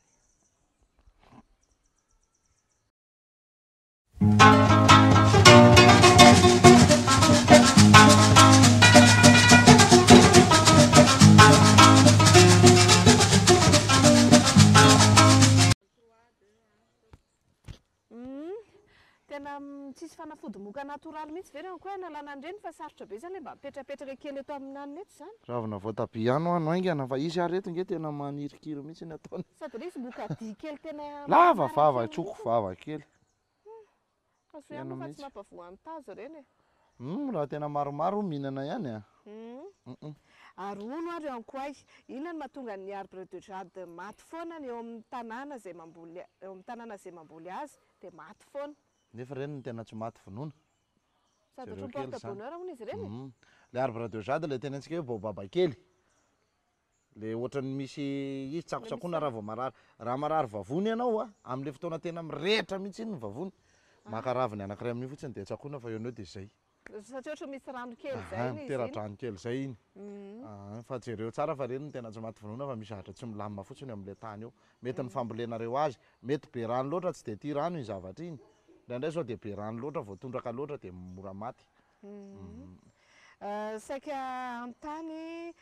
tena tsisy fanafody moka natoraly mihitsy ve reo koa nalana andreny fa sarotra be zany le mba mipetrapetraka kely eto aminany eto zany ravina voatabia ano ano aingana fa izy ary eto nge tena manirikiry mihitsy ny ataony sady le izy mokady kely tena lava vava tsoko vava kely aso ihany fa tsy mampavoan'ny tazo reny raha tena maromaro mihinana ihany arono ary ankoay inona ny mahatonga ny arbre de jade maty foana ny eo amin'ny tanàna zay mamboly azy de maty foana nefa reny ny tena tsy maty vonoina sady ohatry porte bonheur hono izy reny le arbre de jade le tena antsika hoe baobaba kely le ohatrany misy izy tsakotsakoana raha vao marary raha marary vavony ianao a amin'le fotoana tena mirehitra mihitsy iny ny vavony maka raviny anankiray amin'io fotsiny de tsakoana fa eo de zay satria ohatra misy rano kely zay miteradrano kely zay iny fa jereo tsara fa reny ny tena tsy maty vonoina fa misy zavatra tsy milamina fotsiny amin'le tany eo mety ny fambolenareo azy mety be rano loatra tsy de tia rano iny zavatra iny ndraindray sao de be rano loatra voatondraka loatra de mora maty saika antany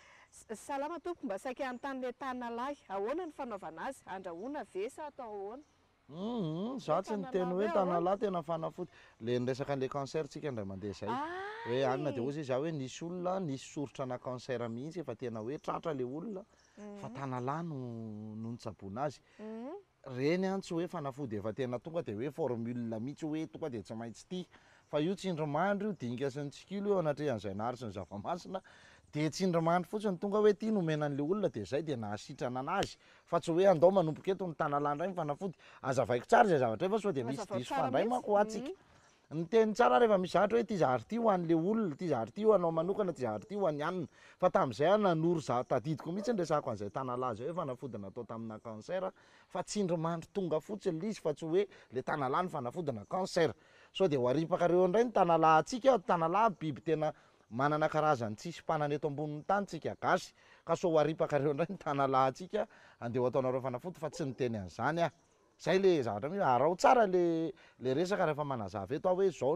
salama tompo mba saika antany le tanalahy ahoana ny fanaovana azy andrahoana ve sa atao ahoana za tsy niteny hoe tanalahy tena fanafody le niresaka an'le cancer tsika indray mandeha zay hoe anina de ozy za hoe nisy olona nisy sorotra na cancer mihitsy efa tena hoe tratra le olona fa tanalahy no nitsabona azy reny any tsy hoe fanafody efa tena tonga de hoe formule mihitsy hoe tonga de tsy maintsy ty fa io tsindrimandry io dinika sy ny tsikilo eo anatrehan'izay nahary sy ny zava-masina de tsindrimandry fotsiny tonga hoe tia nomenan'le olona de zay de nahasitrana anazy fa tsy hoe andao manomboka eto ny tanalahy ndray ny fanafody azavaiko tsara zay zavatra fa so de misy diso fandray manko ho atsika ny teny tsara rehefa misy zavatra hoe ty zahary ty ho an'le olona ty zahary ty ho anao manokana ty zahary ty ho an'ny anina fa tam'izay a nanoro za tadidiko mihitsy ny resako an'izay tanalahy zay hoe fanafody natao tamina cancer fa tsindrimandry tonga fotsiny le izy fa tsy hoe le tanalahy ny fanafodina cancer so de ho aripakareo indray ny tanalahy atsika tanalahy biby tena manana karazany tsisy mpanana eto ambonin'ny tany tsika gasy ka so aripakareo ndray ny tanalahantsika andeha ho ataonareo fanafody fa tsy niteny an'izany a zay le zavatra mi arao tsara le resaka rehefa manazava eto hoe zao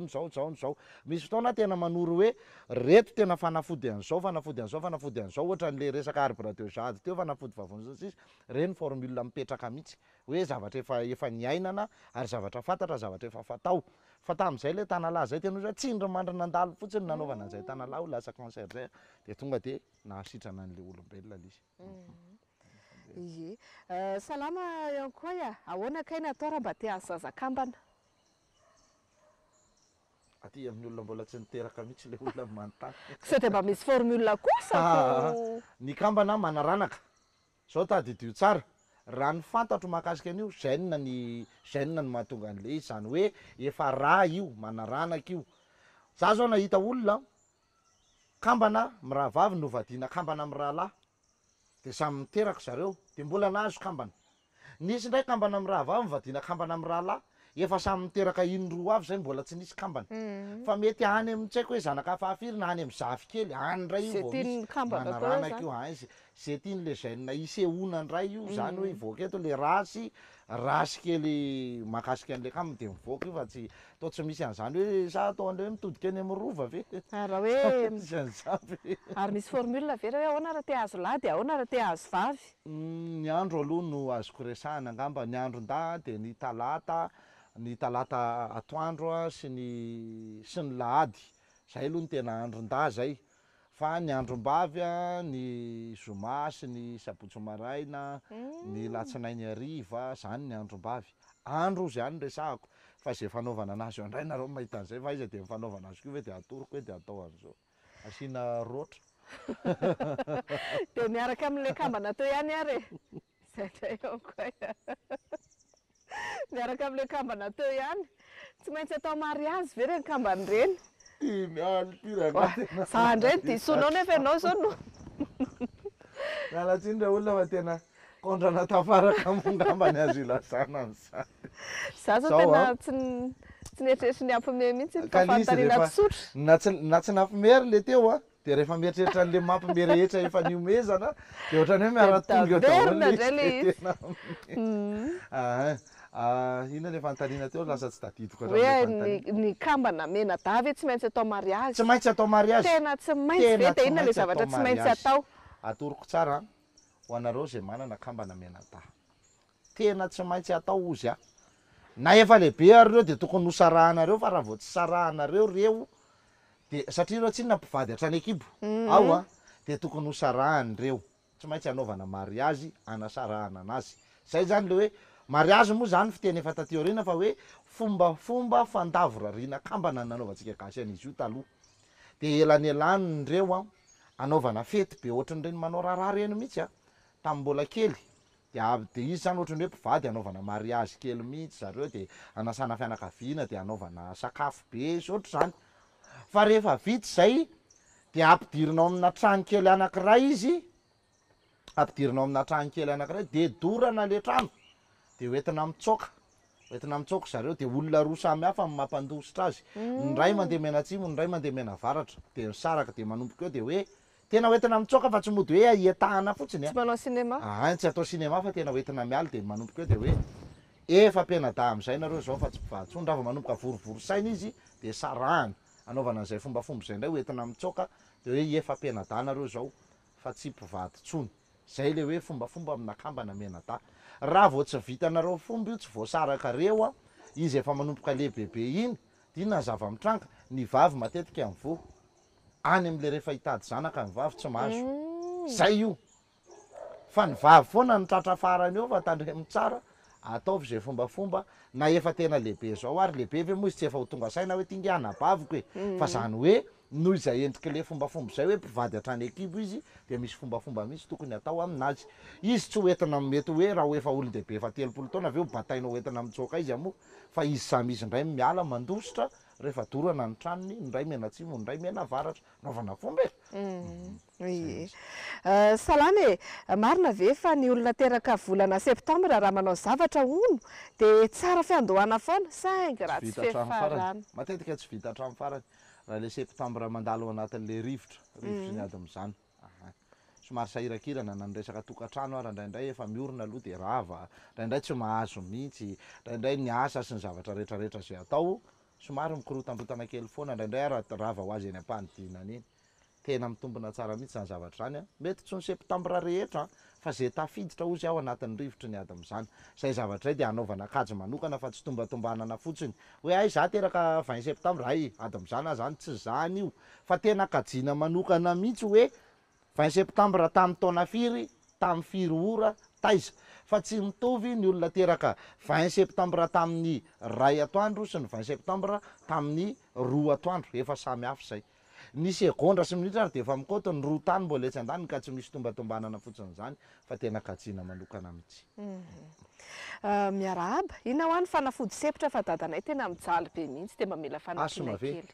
misy fotoana tena manoro hoe reto tena fanafody an'izao ohatra n'le resaka arbre de jade teo fanafody vavony sisy reny formule mipetraka mihitsy hoe zavatra efa niainana ary zavatra fantatra zavatra efa fatao fa tamin'izay le tanalahy zay tena hoe tsindry mandry nandalo fotsiny nanaovana an'izay tanalahy ho lasa cancer zay de tonga de nahasitrana an'le olombelona lizy. Ie. Salama ihany koa ya. Ahoana kay natao raha mba te hahazo zazakambana? Aty amin'ny olona mbola tsy niteraka mihitsy le olona manontany. Sao dia mba misy formule kosa ny kambana manaranaka. Zao tadidio tsara. Raha ny fantatro mahakasika an'io gène ny mahatonga an'le izy zany hoe efa raha io manaranaka io. Za zao nahita olona kambana mirahavavy novadiana kambana mirahalahy. De samy miteraka zareo de mbola nahazo kambana. Nisy ndray kambana mirahavavy mivadiana kambana mirahalahy efa samy miteraka indroa avy zay mbola tsy nisy kambana. Fa mety any amin'ny tsaiko hoe zanaka hafahafiry na any amin'ny zavy kely any ndray io vao misy manaranaka io zay tian'le gène isehoana ndray io zany hoe ivoaka eto le rasy kely mahakasika an'le kambana de mivoaka io fa tsy atao tsy misy an'izany hoe sa ataon'le hoe mitodika any amin'ny rova ve raha hoe ary misy formule ve raha hoe ahoana raha te hahazo lahy de ahoana raha te hahazo vavy? Ny andro aloha no azoko resahana angamba. Ny andron-da de ny talata atoandro sy ny lahady zay aloha ny tena andron-da zay. Fa ny androm-bavy ny zoma sy ny sabotsy maraina ny latsinainy hariva zany ny androm-bavy. Andro zany resahako fa zay fanaovana anazy indray nareo mahita an'izay fa izy de mifanaovana azy koa hoe de atoroko hoe de atao an'izao asiana rotra. De miaraka amin'le kambana teo ihany ary zay ndray eo koa miaraka amin'le kambana teo ihany tsy maintsy atao mariazy ve reny kambana reny? Za ndray ny disonao nefa ianao zao no mialatsiny le olona fa tena kondrana tafaraka mongambany azo ilazana an'izany. Za zao tena tsy nieritreritry ny ampime mihitsy ny fafantaniana tsotra na tsy nampimery le teo de rehefa mieritreritra an'le mampime rehetra efa niomezana de ohatrany hoe miara-tonga eo daholo ina le fanontaniana teo lasa tsy tadidiko hoe ny kambana mena davy tsy maintsy atao mariazy. Tsy maintsy atao mariazy. Tena tsy maintsy ve de inona le zavatra tsy maintsy atao? Atoroko tsara ho anareo zay manana kambana mena da tena tsy maintsy atao ozy na efa lehibe ary reo de tokony ho sarahanareo fa raha vao tsy sarahanareo reo de satria reo tsinona mpivady hatrany ekibo ao de tokony ho sarahany reo. Tsy maintsy anaovana mariazy anasarahana anazy. Zay zany le hoe mariazy moa zany fiteny efa taty aoriana fa hoe fombafomba fandavorariana kambana nanaovantsika gasy an'izy io taloha. De elanyelanyreo anaovana fety be ohatran'ireny manao raharaha reny mihitsy tamin'ny mbola kely. De izy zany ohatrany hoe mpivady anaovana mariazy kely mihitsy zareo de anasana fianakaviana de anaovana sakafo be sy ohatra zany. Fa rehefa vita zay de ampidirinao amina trano kely anankiray izy, ampidirinao amina trano kely anankiray de dorana le trano de hoentina mitsoka zareo de olona roa samy hafa mampandositra azy. Ny ray mandeha mena atsimo, ny ray mandeha mena avaratra de misaraka de manomboka eo de hoe tena hoentina mitsoka fa tsy mody hoe ietahana fotsiny tsy manao sinema tsy atao sinema fa tena hoentina miala de manomboka eo de hoe efa penada am'izay nareo zao fa tsy mpivatsondra fa manomboka vorovorosaina izy de sarahany anaovana an'izay fombafomba zay ndray hoentina mitsoka de hoe efa penada nareo zao fa tsy mpivady tsony. Zay le hoe fombafomba amina kambana mena da. Raha vao tsy vitanareo fomba io tsy voasaraka reo izy efa manomboka lebebe iny dinona zava-mitranka ny vavy matetika mivoa any am'le rehefa hitady zanaka ny vavy tsy mahazo zay io fa ny vavy foana ny tratra farany eo fa tandremy tsara ataovy zay fombafomba na efa tena lehibe zao ary lehibe ve moa izy tsy efa ho tonga saina hoe tingana baviko fa zany hoe noho izay endrika le fombafomba zay hoe mpivady hatrany ekibo izy de misy fombafomba misy tokony atao aminazy. Izy tsy hoentina mety hoe raha efa olon-dehibe efa 30 taona aveo batainao hoentina mitsoka izy amoa fa izy samy izy ndray miala mandositra rehefa dorana ny tranony ny ray mena atsimo ny ray mena avaratra naovana fomba Salame marina ve fa ny olona teraka volana septambra raha manao zavatra ono de tsara fiandohana foana saingy raha tsy fefarana matetika tsy vita hatramin'ny farany raha le septambra mandalo anatin'le rivotra ny ady am'izany somary sahirakirana na nyresaka tokantrano ary indraindray efa miorina aloha de rava, indraindray tsy mahazo mihitsy, indraindray ny asa sy ny zavatra rehetrarehetra zay atao somary mikorotambrotana kely foana, indraindray ary rava ho azy eny am-panidinana iny. Tena mitombona tsara mihitsy zany zavatra zany a, mety tsy ny septambra rehetra fa zay tafiditra ozy ao anatin'ny rivotry ny ady am'zany. Zay zavatra zay de anaovana kajy manokana fa tsy tombatombanana fotsiny hoe ay za teraka 20 septambra ay ady am'zany zany tsy zany io, fa tena kajiana manokana mihitsy hoe 20 septambra tamin'ny taona firy, tamin'ny firy ora, taiza. Fa tsy mitovy ny olona teraka 20 septambra tamin'ny 2 atoandro sy ny 20 septambra tamin'ny 2 atoandro, efa samy hafa zay. Ny segondra sy minitra ary de efa mikoto ny roa tany mbola etsy andaniny ka tsy misy tombatombanana fotsiny zany fa tena kajiana manokana mihitsy. Miarahaba, ina ho any fanafody sepitra fa dadanay tena mijaly be mihitsy de mamela fanampiana kely.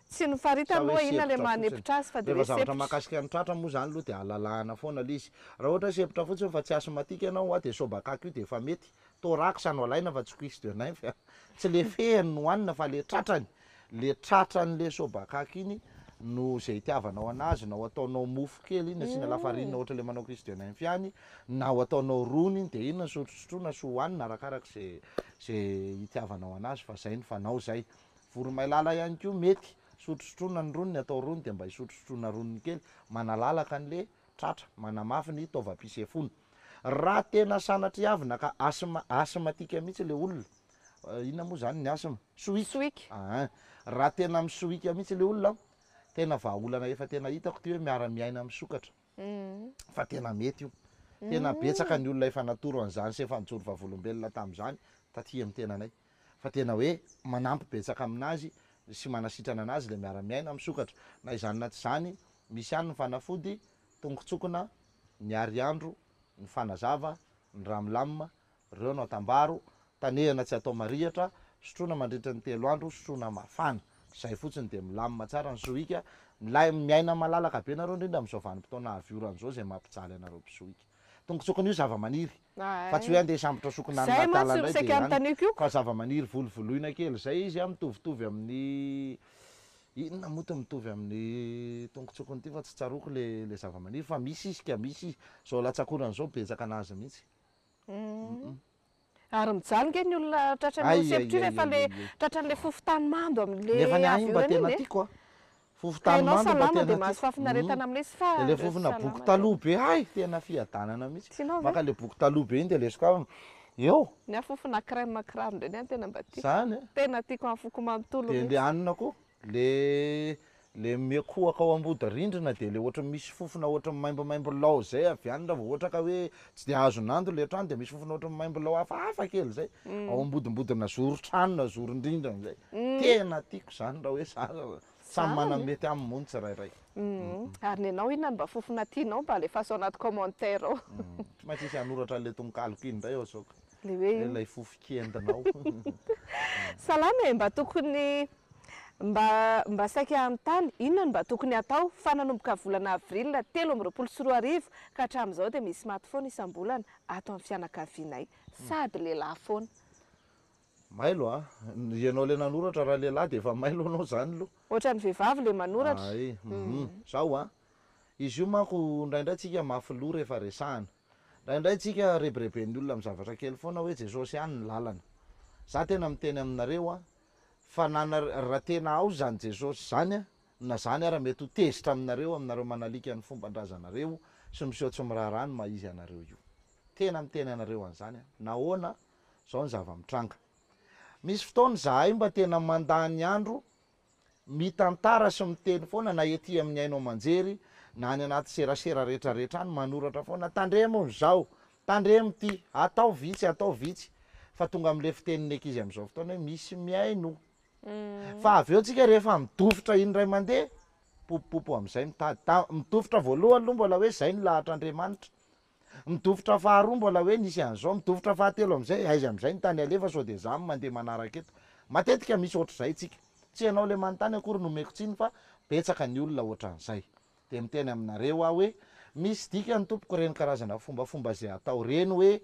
Tsy nofaritany hoe ina le manepitra azy fa de rehefa zavatra mahakasika ny tratra moa zany aloha de alalahana foana le izy. Raha ohatra sepitra fotsiny fa tsy asmatika ianao a de sobakaka io de efa mety toraksa no alaina fa tsy kuisy de nain fa tsy le fehany no hoanina fa le tratrany le sobakaka iny no zay itiavanao anazy, na ho ataonao mofo kely iny asiana lafarinina ohatra le manao kuisy de nain fiany, na ho ataonao rony iny de iny sotrosotrona sy hoanina arakaraka zay itiavanao anazy fa zay ny fanao zay. Voromailala ihany koa mety sotrosotrona ny roniny atao rony de mba hisotrosotrona roniny kely manalalaka an'le tratra, manamafy ny taovam-pisefony. Raha tena sanatry avina ka asmatika mihitsy le olona, inona moa zany ny asma? Sohika. Raha tena misohika mihitsy le olona, tena vahaolana efa tena hitako ty hoe miara-miaina misokatra. Fa tena mety io. Tena betsaka ny olona efa natoro an'izany sy efa nijoro vavolombelona tamin'izany taty amin'ny tenanay. Fa tena hoe manampy betsaka aminazy sy manasitrana anazy le miara-miaina misokatra. Na izany na tsy zany, misy ihany ny fanafody tongotsokona, ny ariandro, ny fanazava, ny ramilamina, reo no atambaro, tanehana tsy atao marihatra, sotrona mandritra ny 3 andro, sotrona mafana. Zay fotsiny de milamina tsara ny sohika, miaina malalaka be nareo indrindra amin'izao vanim-potoana avioran'izao zay mampijaly anareo mpisohika. Tongotsokona io zava-maniry, fa tsy hoe andeha sambotra sokona ny natala indray de any, fa zava-maniry volovoloina kely zay izy mitovitovy amin'ny inona moa ty mitovy amin'ny tongotsokony ty fa tsy tsaroko le zava-maniry fa misy izy ka misy izy zao latsakorana zao betsaka anazy mihitsy. Ary mijaly nge ny olona tratran'le sepitra io rehefa le tratran'le fofotany mando amin'le nefa ny any mba tena tiako a. Fofotany mando mba tena de mahazo fahafinaretana amin'le sy fa le fofona boky taloha be ay tena fiadanana mihitsy. Maka le boky taloha be iny de lesoko eo. Ny fofona crème reny any tena mba tiako. Zany tena tiako amin'ny foko manontolo. De le anina koa le mekoaka ao ambody rindrina de le ohatra misy fofona ohatra maimbomaimbo lao zay avy any raha vao ohatra ka hoe tsy de azo nando le trano de misy fofona ohatra maimbo lao hafahafa kely zay ao ambodimbodina zoro-trano na zoron-drindrina zay. Tena tiako zany raha hoe samy manana mety amin'ny mony tsirairay. Ary nenao inona mba fofona tianao mba alefaso anaty commentaire ao. Tsy maintsy isy hanoratra le tonkaloko iny indray ao saoka. Le hoe ilay fofokendinao. Salama mba tokony mba saika anontany inona mba tokony atao fa nanomboka volana avril 13 ka hatramin'izao de misy maty foana isam-bolana ato amin'ny fianakavianay sady lehilahy foana. Mailo a, ianao le nanoratra raha lehilahy de efa mailo anao zany aloha. Ohatra ny vehivavy le manoratra. Ay, zao a. Izy io manko indraindray tsika mafy loha rehefa resahana. Indraindray tsika rebireben'ny olona amin'ny zavatra kely foana hoe Jesosy ihany ny lalana. Za tena miteny aminareo a fa raha tena ao zany Jesosy zany a, na zany ara mety ho tezitra aminareo manalika ny fombandrazanareo sy miseho tsy mirarany maizy anareo io. Tena miteny anareo an'izany a, nahoana zao ny zava-mitranga. Misy fotoana zahay mba tena mandany andro mitantara sy miteny foana na ety amin'ny ainao manjery na any anaty serasera rehetrarehetra any manoratra foana tandremo zao, tandremo ty, atao vitsy fa tonga amin'le fitenin'ny ankizy amin'izao fotoana hoe misy miaino. Fa avy eo tsika rehefa midofotra indray mandeha popopopo amin'izay mitady. Midofotra voalohany aloha mbola hoe zay ny lahatr''Andriamanitra. Midofotra faharoa mbola hoe nisy an'izao, midofotra fahatelo amin'izay aiza amin'izay ny tany alefa sao de za mandeha manaraka eto. Matetika misy ohatr'izay tsika. Tsy ianao le manontany akory nomeko tsiny fa betsaka ny olona ohatran'izay. De miteny aminareo aho hoe misy dikany tompoko reny karazana fombafomba zay atao reny hoe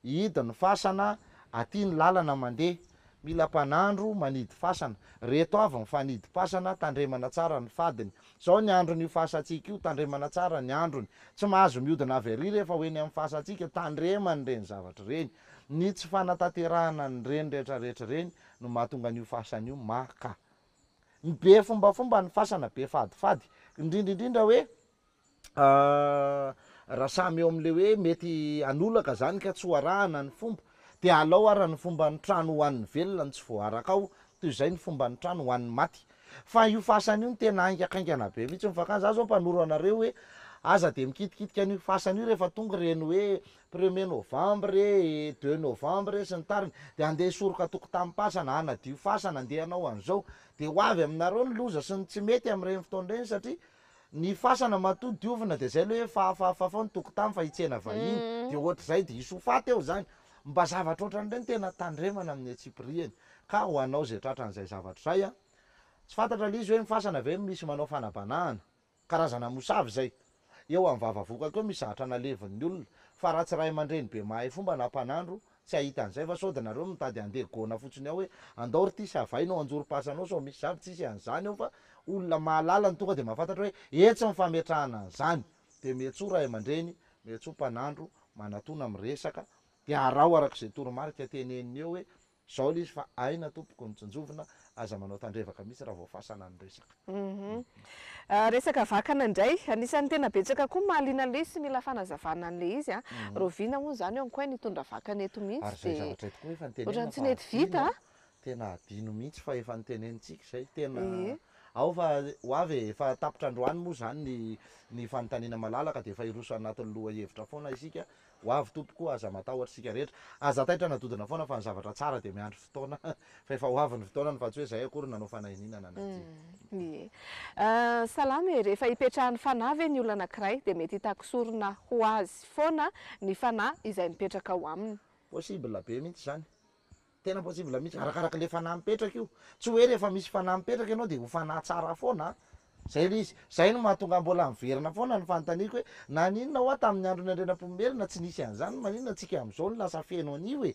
hidiny fasana, aty ny lalana mandeha, mila mpanandro manidy fasana reto avy mifanidy pasana tandremana tsara ny fadiny zao ny andro ny fahasatsika io tandremana tsara ny androny tsy mahazo miodina avy ary rehefa hoeny amin'ny fahasatsika tandremany reny zavatra reny ny tsy fanatanterahana ny reny rehetrarehetra reny no mahatonga an'io fasana io maka be fombafomba ny fasana be fadifady indrindraindrindra hoe raha samy eo am'le hoe mety anolaka zany ka tsy hoarahana ny fomba de alao ara ny fomba ny trano hoan'ny velona ny tsy voaraka ao toy izay ny fomba ny trano hoan'ny maty fa io fasana io ny tena aingakaingana be mihitsy mifakany za zao mpanoro anareo hoe aza de mikitikitika an'io fasana io rehefa tonga reny hoe 1er novembre 2 novembre sy ny tariny de andeha soroka toko tampasana anadio fasana andeha anao an'izao de ho avy aminareo ny loza sy ny tsy mety am'ireny fotoanreny satria ny fasana matody diovina de zay le hoe fahafahafa fao ny toko tamy fa hitsena vahiny de ohatra zay de isofaty eo zany mba zavatra ohatran'ireny tena tandremana amin'ny atsipriany ka ho anao zay tratran'izay zavatra zay a tsy fantatra le izy hoe mifasana ve misy manao fanabanahana karazana mosavy zay eo amin'ny vavavoka keo misy zahatra nalevin'ny olona fa raha tsy ray aman-dreny be mahay fomba nampanandro tsy ahita an'izay fa sody nareo mitady andeha gona fotsiny ao hoe andao ry ty sy avainao anjoro-pasanao so misy zavy tsisy an'izany ao fa olona mahalala ny tonga de mahafantatra hoe etsy mifametrahana an'izany de metso ray aman-dreny metso mpanandro manatona miresaka de arao arak'izay toromarika teneniny eo hoe zao le izy fa aina tompoko nitsinjovina aza manao tandrevaka mihitsy raha voafasana ny resaka resaka vakana indray anisan'ny tena betsaka koa mahaliana le sy mila fanazavana an'le izy a rovina moa zany eo koa nitondra vakana eto ary mihitsy zay zavatra eto koa efa ohatrany tsy nitenena nety vita tena adino mihitsy fa efa nitenenitsika zay tena ao fa ho avy efa tapitra androany moa zany ny fanontaniana malalaka de efa iroso anatin'ny loha hevitra foana isika ho avy tompoko aza matahotra sika rehetra aza taitra nadodina foana fa ny zavatra tsara de miandry fotoana fa efa ho avy ny fotoana ny fa tsy hoe zay akory nanao fanahininana ie salamy rehefa hipetrahan'ny fanahy ve ny olona anankiray de mety hitakisorona ho azy foana ny fanahy izay mipetraka ao aminy possible be mihitsy zany tena possible mihitsy arakaraka le fanahy mipetraka io tsy hoe rehefa misy fanahy mipetraka ianao de ho fanahy tsara foana zay le izy zay no mahatonga mbola miverina foana ny fanontaniko hoe naninona hoa tamin'ny andro ny andrenam-pomerina tsy nisy an'izany maninona atsika am'izao ny lasa feno an'io e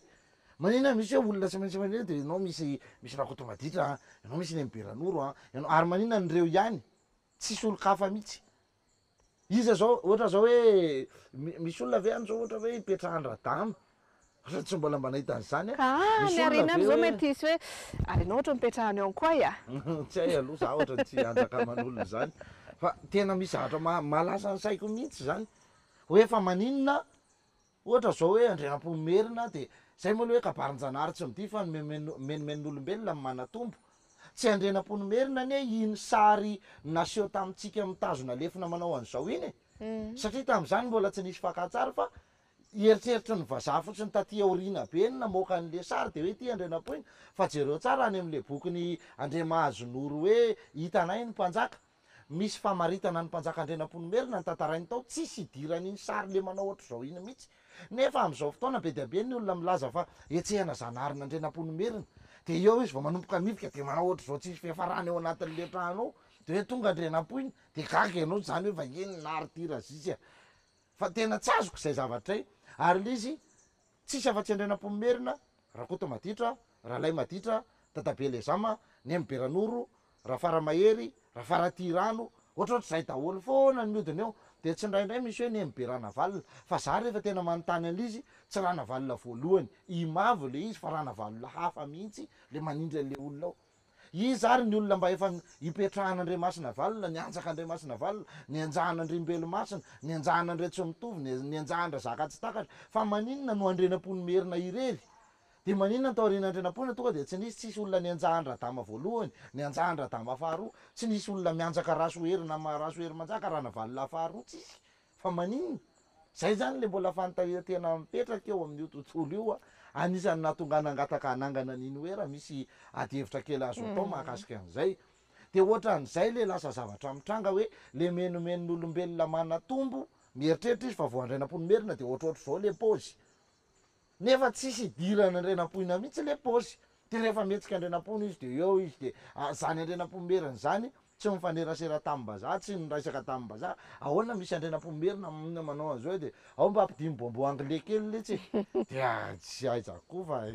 maninona misy hoe olona tsy maintsy manina de ianao misy rakotomaditra ianao misy ny miberanoro a ianao ary maninona nyreo ihany tsisy olo-kafa mihitsy iza zao ohatra zao hoe misy olona ve any zao ohatra hoe ipetrahan-dradama tsy mbola mba nahita an'izany ny arina any zao mety isy hoe ary anao ohatra mipetrahany eo koa ia tsy hay aloha za ohatra tsy andrakaman'olona zany fa tena misy zavatra malasa ny saiko mihitsy zany hoe fa maninona ohatra zao hoe andrenam-pomerina de zay moa le hoe kabarin-janahary tsy midi fa menomen'olombelona ny manatombo tsy andrenam-pomerina anie iny sary naseho tamitsika mitazona lefina manao an'izao iny e satria tam'izany mbola tsy nisy fakatsary fa eritreritry ny vazaha fotsiny taty aorina be ny namoaka an'le sary de hoe ty andrenam-poina fa jereo tsara any am'le bokyny Andriamahazonoro hoe hitanay ny mpanjaka misy famaritana ny mpanjaka andrenam-pomerina ny tantarainy tao tsisy idiran'iny sary le manao ohatra zao iny mihitsy nefa am'izao fotoana be dia be ny olona milaza fa etsehana zanahary andrenam-pomerina de eo izy vao manomboka mifika de manao ohatra zao tsisy fiafarany eo anatin'le trano ao de hoe tonga andrenam-poina de gaga ianao zany hoe vahiny nary tirazizya fa tena tsy azoko zay zavatra zay ary le izy tsisy afa-tsy andrenam-pomerina rakoto maditra rahalay maditra dadabe lezama ny miberanoro raha faramahery raha faratirano ohatraohatra zay daholo foana ny miodina eo de tsy indraindray misy hoe ny miberana valona fa za rehefa tena manontany an'izy tsy rana valona voalohany imavo le izy fa rana valona hafa mihitsy le manindry an'le olona ao izy ary ny olona mba efa hipetrahan'Andriamasina valona ny anjaka Andriamasina valona ny anjahan'Andriambelomasina ny anjahan'andre tsy mitovy ny anjahandra zaka tsy takatra fa maninona no andrenam-pomerina irery de maninona tao aoriana andrenam-ponina tonga de tsy nisy tsisy olona ny anjahandradama voalohany ny anjahandradama faharoa tsy nisy olona mianjaka rasohery na rasohery manjaka rana valona faharoa tsisy fa maninona zay zany le mbola fanontania tena mipetraka eo amin'io tontolo io a anisan'ny nahatonga nangataka anangana an'iny hoe raha misy adihevitra kely azo atao mahakasika an'izay de ohatran'izay le lasa zavatra mitranga hoe le menomen'olombelona manatombo mieritreritra izy fa vo andrenam-pomerina de ohatrohatry zao le paozy nefa tsisy idirana andrenam-poina mihitsy le paozy de rehefa mihetsika andrenam-pona izy de eo izy de zany andrenam-pomerina zany tsy mifanerasera tamin'bazaha tsy niraisaka tamin'bazaha ahoana misy andrenam-pomerina manao an'izao de ao mba ampidimy bombo anglais kely letsy de tsy aizako fa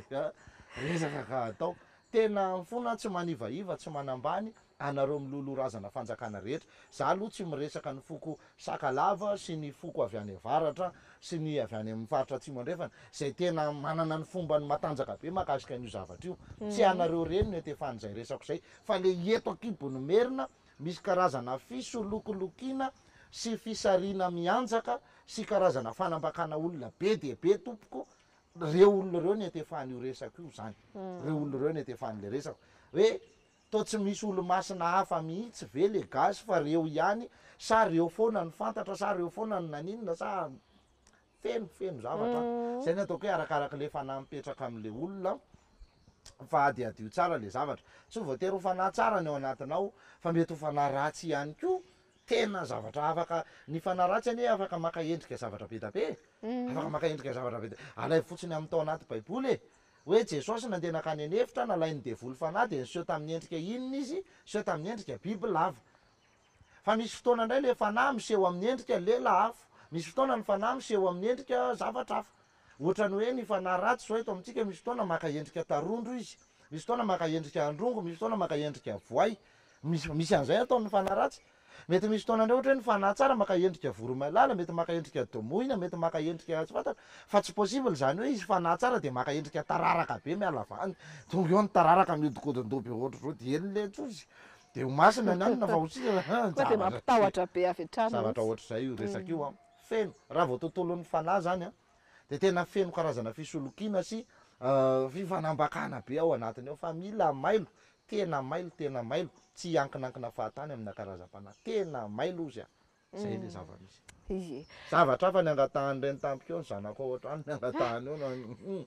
resaka ka atao tena fona tsy manivaiva tsy manambany anareo milolo razana fanjakana rehetra za aloha tsy miresaka ny foko sakalava sy ny foko avy any avaratra sy ny avy any amin'ny faritra atsimo andrefana zay tena manana ny fomba ny matanjaka be makasika an'io zavatra io tsy anareo reny no etefany zay resako zay fa le eto akibony merina misy karazana fisolokolokiana sy fisarina mianjaka sy karazana fanambakana olona be de be tompoko reo olona reo ny etefany io resako io zany reo olona reo ny etefany le resako hoe to tsy misy olo masina hafa mihitsy ve le gasy fa reo ihany sa reo foana ny fantatra sa reo foana ny naninona sa feno zavatra zay ny ataoko hoe arakaraka le fanahy mipetraka am'le olona fa adiadio tsara le zavatra tsy voatery ho fanahy tsara ny ao anatinao fa mety ho fanahy ratsy ihany ko tena zavatra afaka ny fanahy ratsy anie afaka maka endrika zavatra be da be afaka maka endrika zavatra be alay fotsiny amin'ny tao anaty baiboly e hoe jesosy nandeha nakany anefitra nalainy devoly fanahy de niseho tamin'ny endrika inona izy seho tamin'ny endrika biby lava fa misy fotoana indray le fanahy miseho amin'ny endrika lela hafa misy fotoana ny fanahy miseho amin'ny endrika zavatra hafa ohatrany hoe ny fanahy ratsy zao eto amintsika misy fotoana maka endrika tarondro izy misy fotoana maka endrika androngo misy fotoana maka endrika voay misy an'izay ataon'ny fanahy ratsy mety misy fotoana indray ohatra hoe ny fanahy tsara maka endrika voromailala mety maka endrika domoina mety maka endrika tsy fantatra fa tsy possible zany hoe izy fanahy tsara de maka endrika tararaka be mialavany tonga eo ny tararaka miodikodindoby ohatra zao de eny le tsozy de ho masina ny anina fa hosika de mampitahotra be avy hatrany zavatra ohatr'izay io resaka io a feno raha vao tontolon'ny fanahy zany a de tena feno karazana fisolokiana sy fifanambakana be ao anatiny ao fa mila mailo tena mailo tsy hankinakina fahatany amina karazam-panahy tena mailo izy a zay le zava-misy zavatra hafa ny angatahany reny tampika eo ny zanako ao ohatrany ny angatahany eo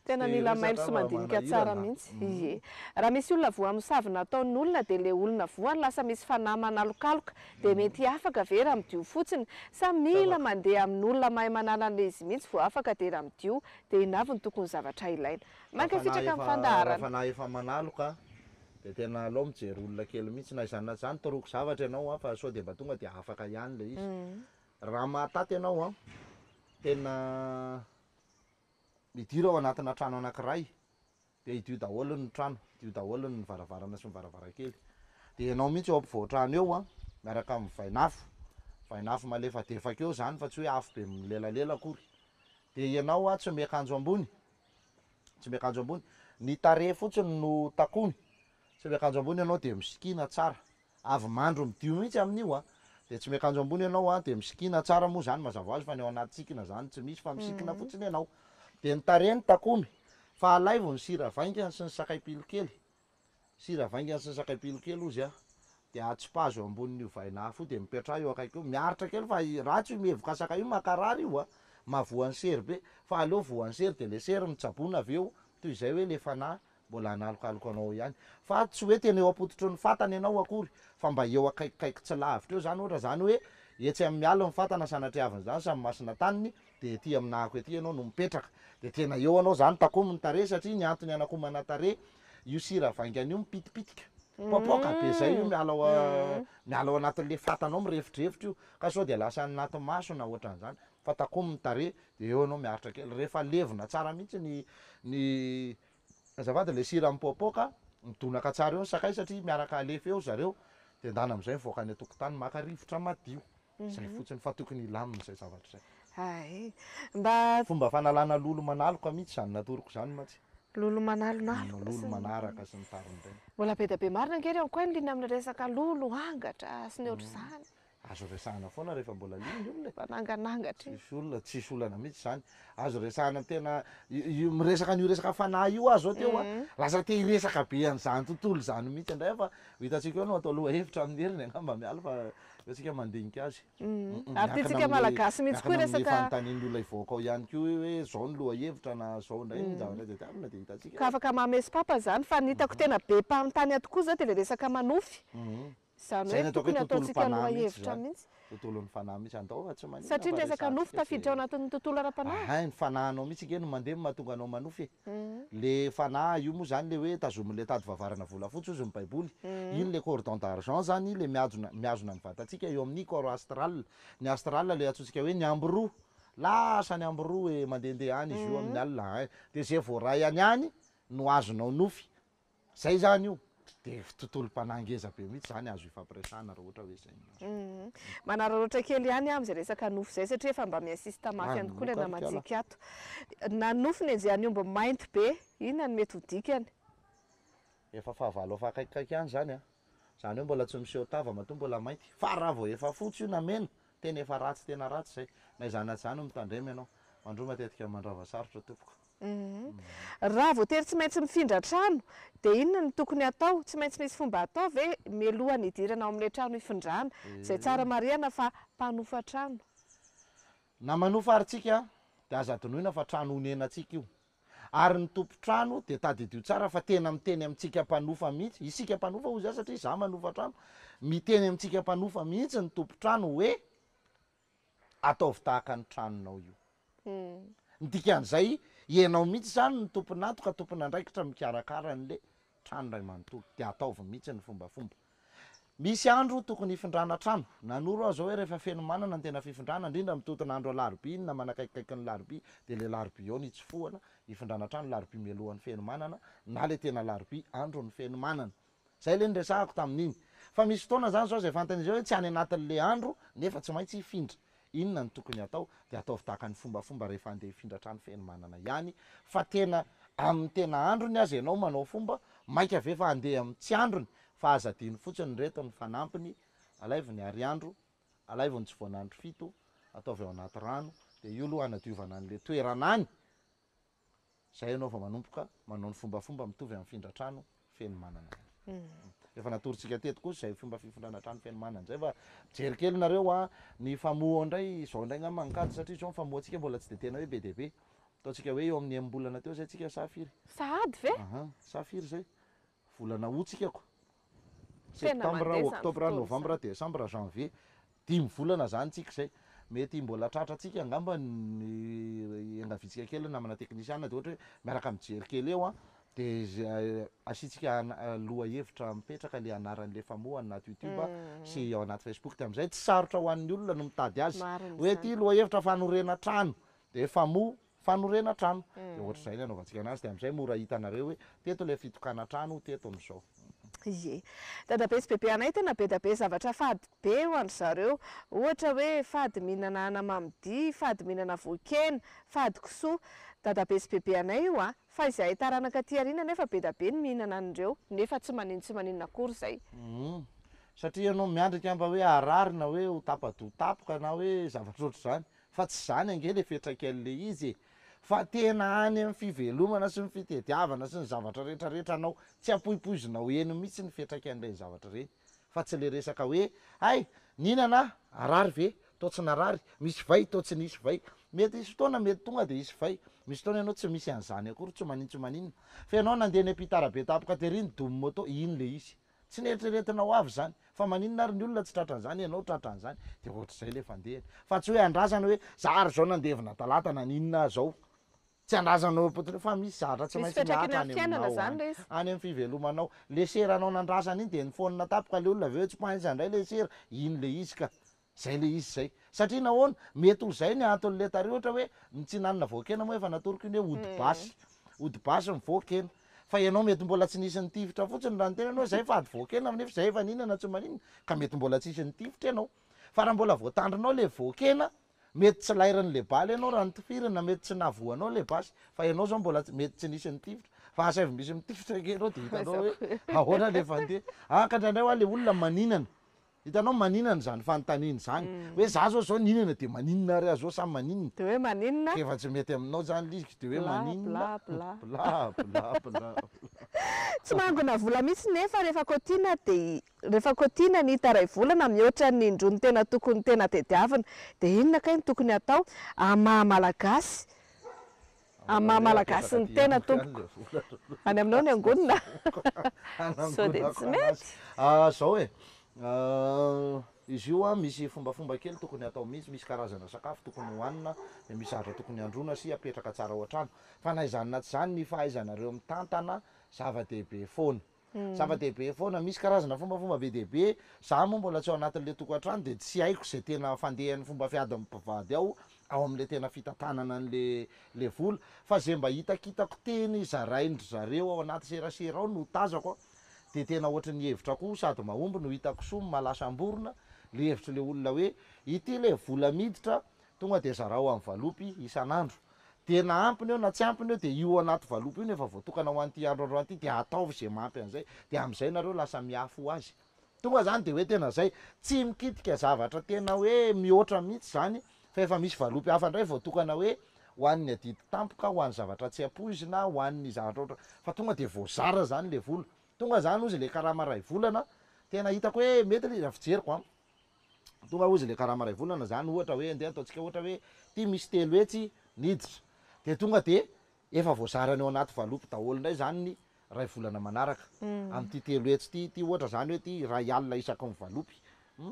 tena mila mailo sy mandinika tsara mihitsy ie raha misy olona voa misavina ataon'ny olona de le olona voany lasa misy fanahy manalokaloka de mety afaka ve raha midio fotsiny sa mila mandeha amin'ny olona mahay manala an'le izy mihitsy vo afaka de raha midio de inavy ny tokony zavatra ilaina mankefitraka amin'ny fandaharana fanahy efa manaloka de tena alao mijery olona kely mihitsy na izany na zany toroko zavatra ianao a fa sao de mba tonga de afaka ihany le izy raha mahataty ianao a tena midiry ao anatina trano anankiray de idio daholo ny trano idio daholo ny varavarana sy ny varavarakely de ianao mihitsy eo ampivoatrano eo a miaraka amin'ny vainafo malefa defaka eo zany fa tsy hoe afo be milelalela akory de ianao a tsy miakanjo ambony ny tare fotsiny no takomy tsy miakanjo ambony ianao de misikina tsara avy mandro midio mihitsy amin'io a de tsy miakanjo ambony ianao a de misikina tsara moa zany mazava azy fa ny ao anaty tsikina zany tsy misy fa misikina fotsiny ianao de ny tare ny takomy fa alaivo ny sira vaingany sy ny sakay pilokely sy ny sakay pilokely ozy a de atsipazo ambonin'io vainafo de mipetra eo akaiky eo miaritra kely fa ratsy io mihevoka sakay io makarary io a mahavoan'ny sery be fa aleo voan'ny sery de le sery mitsabona avy eo toy izay hoe le fanahy mbola analokaloka anao ihany fa tsy hoe tena eo ampototro ny fatana ianao akory fa mba eo akaikikaiky tsy lavitra eo zany ohatra zany hoe etsy amin'ny miala ny fatana sanatriaviny zany samy masina taniny de ety aminahako ety ianao no mipetraka de tena eo anao zany takominy tare satria ny antony anakomana tare io sira vaingany io mipitipitika popoka be zay io miala ao anatin'le fatanao mirefitrevitra io ka sao de lasa anaty maso na ohatran'izany fa takominy tare de eo anao miaritra kely rehefa levona tsara mihitsy ny azafady le sira mipopoka midonaka tsara eo ny sakay satria miaraka alefa eo zareo de ndana am'izay mivoaka ny atokotany maka rivotra madio zay fotsiny fa tokony ilamina zay zavatra zay mba fomba fanalana lolo manaloka mihitsy zany natoroko zany matsy lolo manalonalo lolo manaraka sy ny tariny reny mbola be da be marina angery ao koa ny lina amin'ny resaka lolo angatra sy ny ohatr'izany azo resahana foana rehefa mbola liny olona fananganangatra tsisy olana mihitsy zany azo resahana tena miresaka an'io resaka fanahy io azo ao teo a lasa te hiresaka be an'izany tontolo zany mihitsy indray fa hitantsika eo no atao loha hevitra amin'ny heriny angamba miala fa tsika mandinika azy ary tsika malagasy mihitsy koa resaka fanontanian'ny olona ivoaka ao ihany ko hoe zao ny loha hevitra na zao ndray ny zavatra de amina de hitantsika ka afaka mamesy papa zany fa nitako tena be mpanontany atokoa zao de le resaka manofy zany hoe tokony ataontsika loha hevitra mihitsy tontolon'ny fanahy mihitsy andao fa tsy manina satria ny resaka nofy tafiditra ao anatin'ny tontolo ara-panahy ny fanahinao mihitsy nge no mandeha mahatonga anao manofy le fanahy io moa zany le hoe tazomin'le tady vavarana volafotsy ozy ny baiboly iny le cordon d'argent zany le miazona ny vatatsika eo amin'ny corps astral ny astral le atsotsika hoe ny amby roa lasa ny amby roa mandehandeha any izy io amin'ny alina de zay voaray any any no azonao nofy zay zany io de tontolo mpanangeza be mihitsy zany azo ifampiresana raha ohatra hoe zay manararaotra kely ihany am'zay resaka nofo zay satria efa mba miasista mafy ihany koa le namantsika ato na nofo ny anzay an'io mba mainty be inona ny mety ho dikany efa fahavalo afa akaikikaiky ihany zany a zany hoe mbola tsy miseho tava matoa mbola mainty fa raha vao efa fotsy io na mena tena efa ratsy tena ratsy zay na izany zany mitandremy ianao mandro matetika mandrava sarotra tompoko raha vao tery tsy maintsy mifindra trano de inona ny tokony atao tsy maintsy misy fomba atao ve mialohan'ny hidirana ao amin'le trano hifindrana zay tsara mariana fa mpanofa trano na manofa aritsika de aza adinoina fa trano honenantsika io ary ny tompo trano de tadidio tsara fa tena miteny amintsika mpanofa mihitsy isika mpanofa ozy a satria za manofa trano miteny amintsika mpanofa mihitsy ny tompo trano hoe ataovy tahaka ny tranonao io ny dikan'izay ianao mihitsy zany ny tompona ka tompona andraikitra mikarakara n'le trano ray manontolo de ataovy mihitsy ny fombafomba misy andro tokony hifindrana trano nanoro aho zao hoe rehefa feno manana ny tena fifindrana indrindra mitoton'andro alarobia na manakaikikaiky ny larobia de le larobia ao nitsyfoana hifindrana trano larobia mialohan'ny feno manana na le tena larobia andro ny feno manana zay le nresahako tamin'iny fa misy fotoana zany zao zay fantan'izao hoe tsy any anatin'le andro nefa tsy maintsy hifindra inona ny tokony atao de ataovy tahaka ny fombafomba rehefa andeha hifindra trano feno manana ihany fa tena amin'ny tena androny azy ianao manao fomba maika ave fa andeha amin'ny tsy androny fa azadiny fotsiny reto ny fanampiny alaivy ny ariandro alaivy ny tsy voanandro fito ataovy ao anaty rano de io aloha anadiovana an'le toeranany zay ianao va manompoka manao ny fombafomba mitovy amin'ny findra trano feno manana efa natorontsika teto kosa zay fomba fifindrana trano feno manana zay fa jery kely nareo a ny famoa indray zao indray ngamba mankady satria zao famoatsika mbola tsy de tena hoe be de be ataotsika hoe eo amin'ny embolana teo zay tsika safiry sahady ve safiry zay volana otsika ko septembre octobre novembre décembre janvier 10 volana zany tsika zay mety mbola tratra tsika ngamba ny angavitsika kely namana teknisiana de ohatra hoe miaraka mijery kely eo a de asitsika loha hevitra mipetraka le anaran'le famohany naty youtube sy ao anaty facebook de am'izay tsy sarotra ho an'ny olona no mitady azy hoe ty loha hevitra fanorena trano de fanorena trano de ohatra zay ny anaovantsika anazy de am'izay mora hitanareo hoe teto le fitokana trano teto am'izao ye dadabe sy bebe anay tena be da be zavatra fady be ho andry zareo ohatra hoe fady mihinana anamamidi fady mihinana voakena fady kisoa dadabe sy bebe anay io a fa izay taranaka ty arina nefa be da be ny mihinana an'ireo nefa tsy maninona akory zay satria ianao miandrika amba hoe ararina hoe ho tapadotapoka na hoe zavatra ohatry zany fa tsy zany ange le fetrakelyle izy fa tena any amin'ny fivelomana sy ny fitediavana sy ny zavatra rehetrarehetra anao tsy apoipoizinao eny mihitsy ny fetraky an'ireny zavatra reny fa tsy le resaka hoe ay ninana arary ve tao tsy narary misy vay tao tsy nisy vay mety isy fotoana mety tonga de isy vay misy fotoana ianao tsy misy an'izany akory tsy maninona fa ianao nandeha ny ampitarabe tapoka teriny domy moto iny le izy tsy neritreretinao avy zany fa maninona ary ny olona tsy tratran'izany ianao tratran'izany de ohatr'izay le fandehany fa tsy hoe andrazana hoe zary zao nandevina talata na ninona zao tsy andrazanao fa misy zatra tsy maintsy miatra any aminao any amin'ny fivelomanao le seranao nandrasana iny de ny fonina tapoka le olona aveo hoe tsy painza indray le sera iny le izy ka zay le izy zay satria nahoana mety ho zay ny anton'le tary ohatra hoe tsy nanana voakena moa efa natoroko iny hoe ody basy ny voakena fa ianao mety mbola tsy nisy nitifitra fotsiny raha ny tena anao zay fady voakena nefa zay efa ninana tsy maninona ka mety mbola tsisy nitifitra ianao fa raha mbola voatandrinao le voakena mety tsy lairan'le baly ianao raha nitifirina mety tsy navoanao le basy fa ianao zao mbola mety tsy nisy nitifitra fa asavy misy mitifitra kenao de hitanao hoe ahoana le fandeha akatrandray hoa le olona maninana hitanao maninana zany fanontaniany zany hoe za zao ninana de maninona ary azao samy maninona de hoe maninona efa tsy mety aminao zany liziky de hoe maninona bla tsy mangona vola mihitsy nefa rehefa kotiana ny hita ray volana mihoatra ny indrony tena tokony tena tediavina de inona kay ny tokony atao amaha-malagasy ny tena tompoko any aminao ny angonina so de tsy mety zao e izy io a misy fombafomba kely tokony atao misy karazana sakafo tokony hoanina de misy zatra tokony androna sy apetraka tsara ao an-trano fa na izany na tsy zany ny fahaizanareo mitantana zava-dehibe foana zava-dehibe foana misy karazana fombafomba be dehibe za moa mbola tsy ao anatin'le toko an-trano de tsy haiko zay tena fandehan'ny fomba fiady amin'ny mpivady ao ao amin'le tena fitantanana le vola fa zay mba hitakitako teny zaraindry zareo ao anaty serasera ao no tazako de tena ohatra ny hevitra koa sady mahomby no hitako soa malasamborona le hevitra le olona hoe ity le vola miditra tonga de zarao amin'ny valopy isan'andro de na ampiny eo na tsy ampiny eo de io anaty valopy io nefa voatokana ho an'ity androandro ty de ataovy zay mampy an'izay de am'izay nareo lasa miafo azy tonga zany de hoe tena zay tsy mikitika zavatra tena hoe mihoatra mihitsy zany fa efa misy valopy hafa indray voatokana hoe ho an'ny adidy tampoka ho an'ny zavatra tsy ampoizina ho an'ny zavatra ohatra fa tonga de voazara zany le vola tonga zany ozy le karama ray volana tena hitako hoe mety le fijeriko tonga ozy le karama ray volana zany ohatra hoe andeha ataontsika ohatra hoe ty misy telo hetsy niditra de tonga de efa voazarany ao anaty valopy daholo indray zany ny ray volana manaraka am'ty telo hetsy ty ohatra zany hoe ty ray alina isaky ny valopy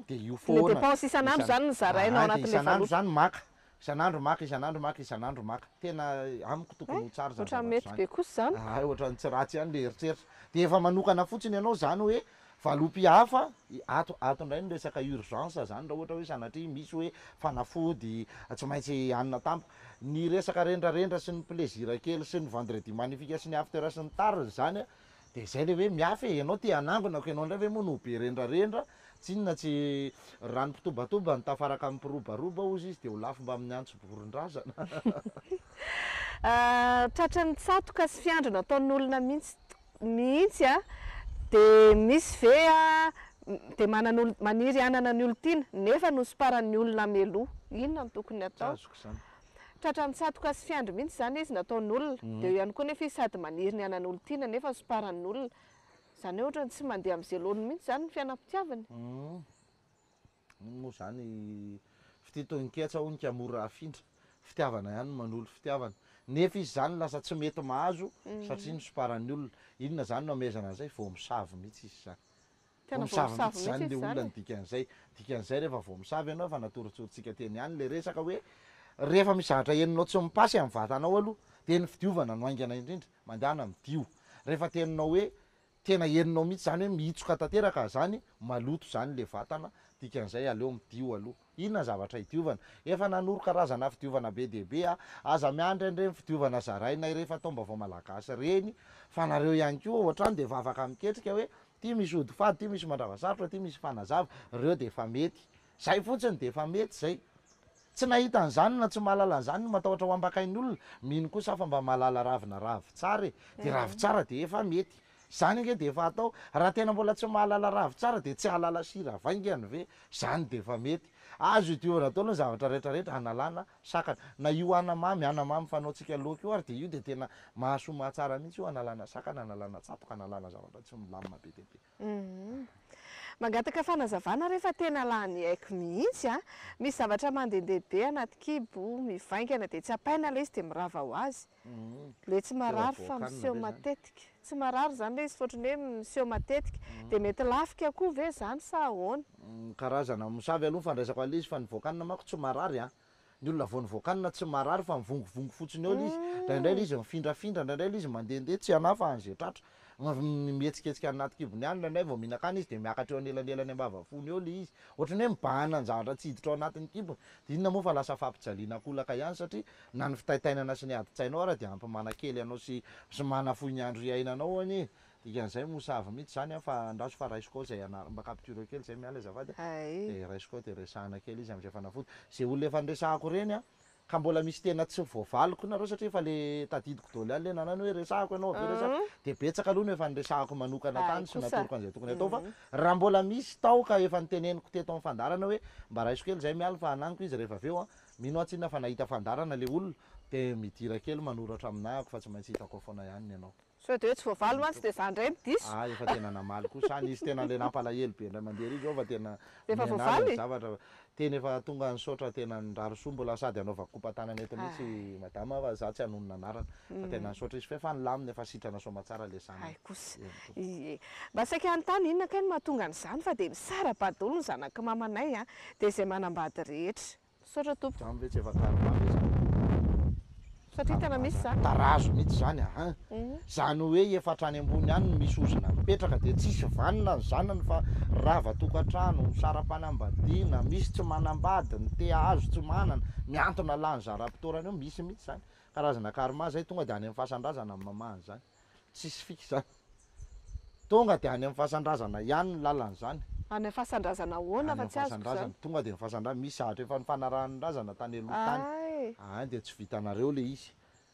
de io foana dépense isan'andro zany ny zaraina ao anatin'le isan'andro zany maka isan'andro maka isan'andro maka isan'andro maka tena amiko tokony ho tsara zany ohatran'ny mety be kosa zany ohatran'ny tsy ratsy ihany le eritreritra de efa manokana fotsiny ianao zany hoe valopy hafa ato indray ny resaka urgence zany raha ohatra hoe sanatria misy hoe fanafody tsy maintsy anina tampo ny resaka rendrarendra sy ny plaisir kely sy ny vendredi magnifique sy ny after sy ny tariny zany de zay le hoe miafy ianao ty anangonako ianao indray ve moa no be rendrarendra tsy inona tsy rano mpitobatoba ny tafaraka amin'ny mpirobaroba ozy izy de ho lafo mba amin'ny antso borin-drazana tratran'ny tsatoka sy fiandrina ataon'olona mihitsy de misy ve de manan'olo maniry anana ny olo-tiana nefa nosoparan'ny olona meloa inona no tokony atao tratran'ny tsatoka sy fiandry mihitsy zany izy nataon'olona de eo ihany koa nefa izy sady maniry ny anan'olo-tiana nefa soparan'ny olona zany hoe ohatrany tsy mandeha amin'ny zelony mihitsy zany ny fiainam-pitiavany moa zany fititoniketsa onika mora afindra fitiavana ihany manolo fitiavana nefa izy zany lasa tsy mety mahazo satria nysoparan'ny olona inona zany no amezana an'izay vao misavy mihitsy izy zany tena misavy voamisavy mihitsy zany mihitsy le izy olona zany dikan'izay rehefa vao misavy ianao fa natoritsoritsika teny ihany le resaka hoe rehefa misy zavatra eninao tsy mipasy amin'ny vatanao aloha de ny fidiovana no aingana indrindra mandehana midio rehefa teninao hoe tena eninao mihitsy zany hoe miitsoka tanteraka zany maloto zany le vatana dikan'izay aleo midio aloha inona zavatra hidiovana efa nanoro karazana fidiovana be dehibe aza miandry andreny fidiovana zaraina rehefa taom-baovao malagasy reny fa nareo ihany koa ohatrany de efa afaka miketrika hoe ty misy ody fady ty misy mandravasarotra ty misy fanazava reo de efa mety zay fotsiny de efa mety zay tsy nahita an'izany na tsy mahalala an'izany no matahotra ho ambakain'ny olona mino kosa fa mba mahalala ravina ravi tsara de ravi tsara de efa mety zany nge de efa atao raha tena mbola tsy mahalala ravi tsara de tsy halala sira vaingany ve zany de efa mety azo idiovana atao ny zavatra rehetrarehetra analana sakana na io anamamy fanaotsika loka io ary de io de tena mahasoa mahatsara mihitsy io analana sakana analana tsatoka analana zavatra tsy milamina be dehibe mangataka fanazavana rehefa tena lany haiko mihitsy misy zavatra mandendehibe anaty kibo mivaingana de tsy apaina le izy de mirava ho azy le tsy marary fa miseho matetika tsy marary zany le izy fotrany hoe miseho matetika de mety lafika koa ve zany sa ahoana karazana misavy aloha fandraisako ale izy fa ny voakanina manko tsy marary ny olona vao ny voakanina tsy marary fa mivongovongo fotsiny eo le izy ndraindray le izy mifindrafindra ndraindray le izy mandehandeha tsy anafa an'izay tratra mihetsiketsika anaty kibony ihany ndraindray vao mihinan-kany izy de miakatra eo anelanyelany ambavafony eo le izy ohatrany hoe mibahana ny zavatra tsy hiditra ao anatin'ny kibony de inona moa fa lasa fampijaliana kolaka ihany satria na ny fitaitainana sy ny adi-tsainao ara de ampy-manakely anao sy manafoy ny andro iainanao anie dikan'izay mosavy mihitsy zany fa andraso fa raisiko zay mba capture kely zay miala azafady de raisiko de resahana kely izy am'izay fanafody zay olona efa nresahako reny ka mbola misy tena tsy voavaliko nareo satria efa le tadidiko daholo ihany le nanano hoe resahako ianao ave resaka de betsaka aloha no efa nresahako manokana tany sy natoroko an'izay tokony atao fa raha mbola misy tao ka efa niteneniko teto amin'ny fandarana hoe mba raisiko kely zay miala fa ananiko izy rehefa aveo mino atsinona fa nahita fandarana le olona de midira kely manoratra aminay ako fa tsy maintsy hitako foana ihany ianao so de hoe tsy voavalo mantsy de zany ndray midiso efa tena namaly kosany izy tena le nampalahelo be ndray mandeha izy ao fa tena efa voavaly zavatra tena efa tonga nysaotra tena nirary soa mbola sady anaovako kompatanana eto mihitsy madama fa za tsy hanonona anarana fa tena nysaotra izy fa efa nilamina efa sitrana soa matsara le sany ay kosa mba saika anontany inona kay no mahatonga an'izany fa de misara-badolo ny zanaka mamanay de zay manambady rehetra misaotra tompo zany ve tsy efa karimamy izy satria tena misy zany tarazo mihitsy zany zany hoe efa hatrany ambony any misy ozona mipetraka dia tsisy vanina ny zanany fa rava tokantrano misara-panambadiana misy tsy manambady ny te azo tsy manana miantona lany zara-pitorana eo misy mihitsy zany karazana karma zay tonga dia any amin'ny fahasandrazana amin'ny mamahany zany tsisy fiky zany tonga dia any amin'ny fahasandrazana ihany ny lalany zany any amin'ny fahasandrazana ahoana fa tsy azoko zany tonga dia ny fahasandrazana misy sahatra efa ny fanarahan'ny razana tany aloha tany dia tsy vitanareo le izy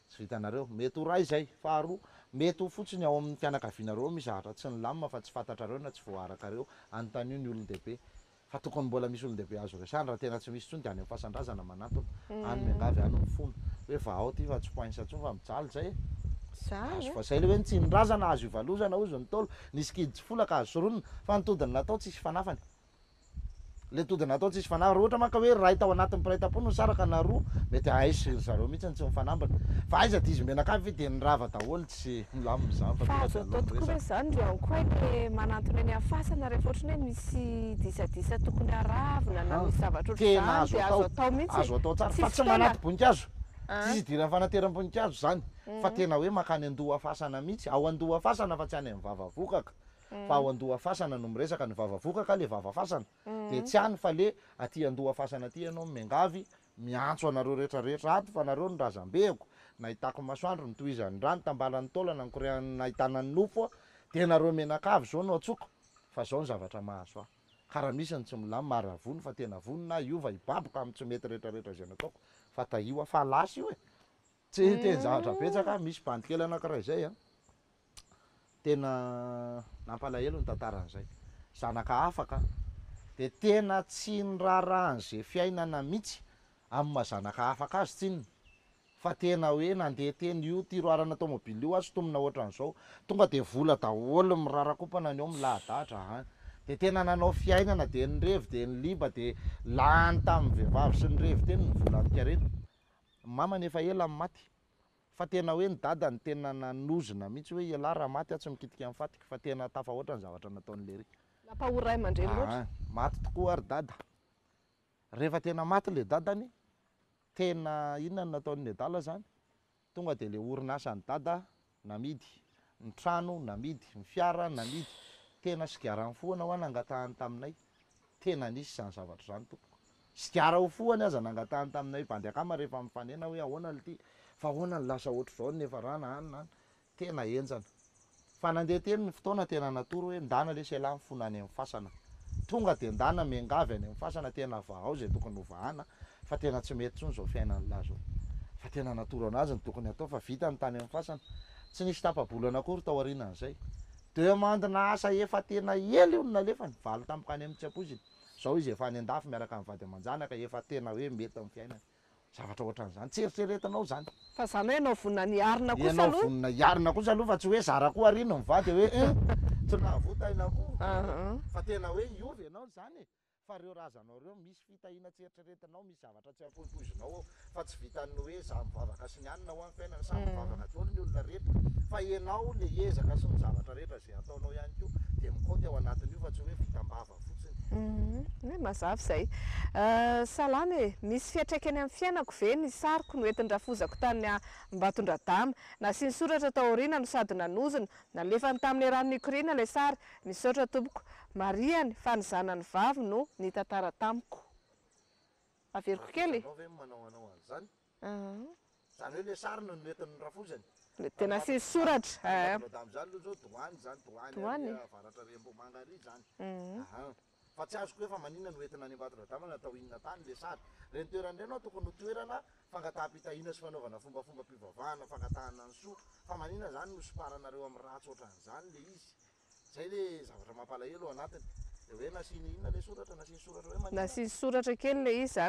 tsy vitanareo mety ho ray zay faharoa mety ho fotsiny ao amin'ny fianakavianareo misy sahatra tsy ny lamina fa tsy fantatrareo na tsy voarakareo anontany io ny olon-dehibe fa tokony mbola misy olon-dehibe azo resany raha tena tsy misy tsony dia any amin'ny fahasandrazana manatona any miangavy any mifona hoe vao ty fa tsy poainsa tsony fa mijaly zay azo fa zay le hoe nitsinondrazana azo ivalozana ozy ny tolo nisy kidy tsy folaka azo soronina fa nitodiny natao tsisy fanafany le todiny natao tsisy fanafany ohatra maka hoe ray tao anatin'ny piraitam-pony ny saraka na roa mety aisy zareo mihitsy tsy mifanambana fa aiza dia izy menakavy dia nirava daholo tsy milamina zany fa azo atao tokoa hoe zany ry ao koa le manantona eny afasana rehefa ohatrany hoe misy disadisa tokony aravina na misy zavatra ohatr'izany dia azo atao mihitsy azo atao tsara fa tsy manaty boninkazo tsisy idiran'ny fanateram-boninkazo zany fa tena hoe makany andoha fasana mihitsy ao andoha fasana fa tsy any amin'ny vava vokaka fa ao andoha fasana no miresaka ny vava vokaka le vava fasana dia tsy any fa le aty andoha fasana aty ianao miangavy miantso anareo rehetrarehetra ato fa nareo ny razam-behako nahitako masoandro nitohizan'ny rano tambalan'ny taolana ny korean'ny nahitanany nofo dia nareo menakavy zao no atsoko fa zao ny zavatra mahazo aho karaha misy ny tsy milamy maravony fa tena vonina iova ibaboka amin'ny tsy mety rehetrarehetra zay nataoko fa tahio fa lasy io e tsy teny zavatra betsaka misy bandikely anankiray zay tena nampalahelo ny tantaran'izay zanaka afaka dia tena tsy nirarahan'izay fiainana mihitsy amin'ny mazanaka afaka azy tsinona fa tena hoe nandeha teny io tiroarana tomobily io azy tomina ohatran'izao tonga dia vola daholo mirarakopana ny eo milahadahatra dia tena nanao fiainana dia nirevy dia niliba dia lany tamin'ny vehivavy sy nirevy teny ny vola nikarena mama nefa ela amin'ny maty fa tena hoe ny dada ny tena nanozona mihitsy hoe ialahy raha maty aho tsy mikitika amin'ny fatiky fa tena tafahoatra ny zavatra nataon'lery nampahory ray aman-dreny loatra maty tokoa ary dada rehefa tena maty le dadany tena inona ny nataon'ny adala zany tonga dia le orinasa ny dada namidy ny trano namidy ny fiara namidy tena sigaran'ny foana ho nangatahany taminay tena nisy zany zavatra zany tompoko sigara ho foany aza nangatahany taminay bandiakama rehefa mifanena hoe ahoana lety fa ahoana ny lasa ohatr' zao nefa rana any tena enjana fa nandeha teny ny fotoana tena natoro hoe ndana le selahy mifona any amin'ny fasana tonga dia ndana miangavy any amin'ny fasana tena vahao zay tokony hovahana fa tena tsy mety tsony zao fiainany lahy zao fa tena natoro anazy ny tokony atao fa vita ny tany amin'ny fasana tsy nisy tapabolana akory tao aorianan'izay demandena asa efa tena ela io nalefany valy tampoka any amin'ny tsiapoziny zao izy efa any an-dafy miaraka amin'ny vady aman-janaka efa tena hoe mety amin'ny fiainana zavatra ohatran'izany tsy eritreretinao zany fa zany hoe enao vonina niarina kosa ianao vonina iarina kosa aloha fa tsy hoe zara koa arino mivady hoe tsy nahavotaina koa fa tena hoe iovy ianao zany fa reo razanao reo misy fitahina tsy eritreretinao misy zavatra tsy ampoipoizinao fa tsy vitany hoe za mivavaka sy ny anina ho amin'ny fiainana sa mivavaka daholo ny olona rehetra fa ianao le ezaka sy ny zavatra rehetra zay ataonao ihany koa dia mikaoty ao anatin'io fa tsy hoe vitam-bava fotsiny hoe mazava izay salama e misy fiatraikany amin'ny fiainako ve ny sariko no entin'ny rafozako tany Ambatondradama nasiany soratra tao aoriana no sady nanozona nalefany tamin'ny rano nikoriana ilay sary misaotra tompoko Mariany fa ny zanany vavy no nitantara tamiko averiko kely manao an'izany zany hoe le sary no nentin'ny rafozany dia nasiany soratra zany lo zao doany avaratra Rembomanga ary zany fa tsy azoko hoe fa maninona no entina any Ambatondradama natao inona tany le sary reny toerana ireny tokony ho toerana fangataham-pitahiana sy fanaovana fombafomba mpivavahana fangatahana ny soa fa maninona zany no soparanareo amin'ny ratsy ohatran'izany le izy zay le zavatra mampalahelo ao anatiny hoe nasiany inona le soratra nasiany soratra hoe nasiany soratra kely le izy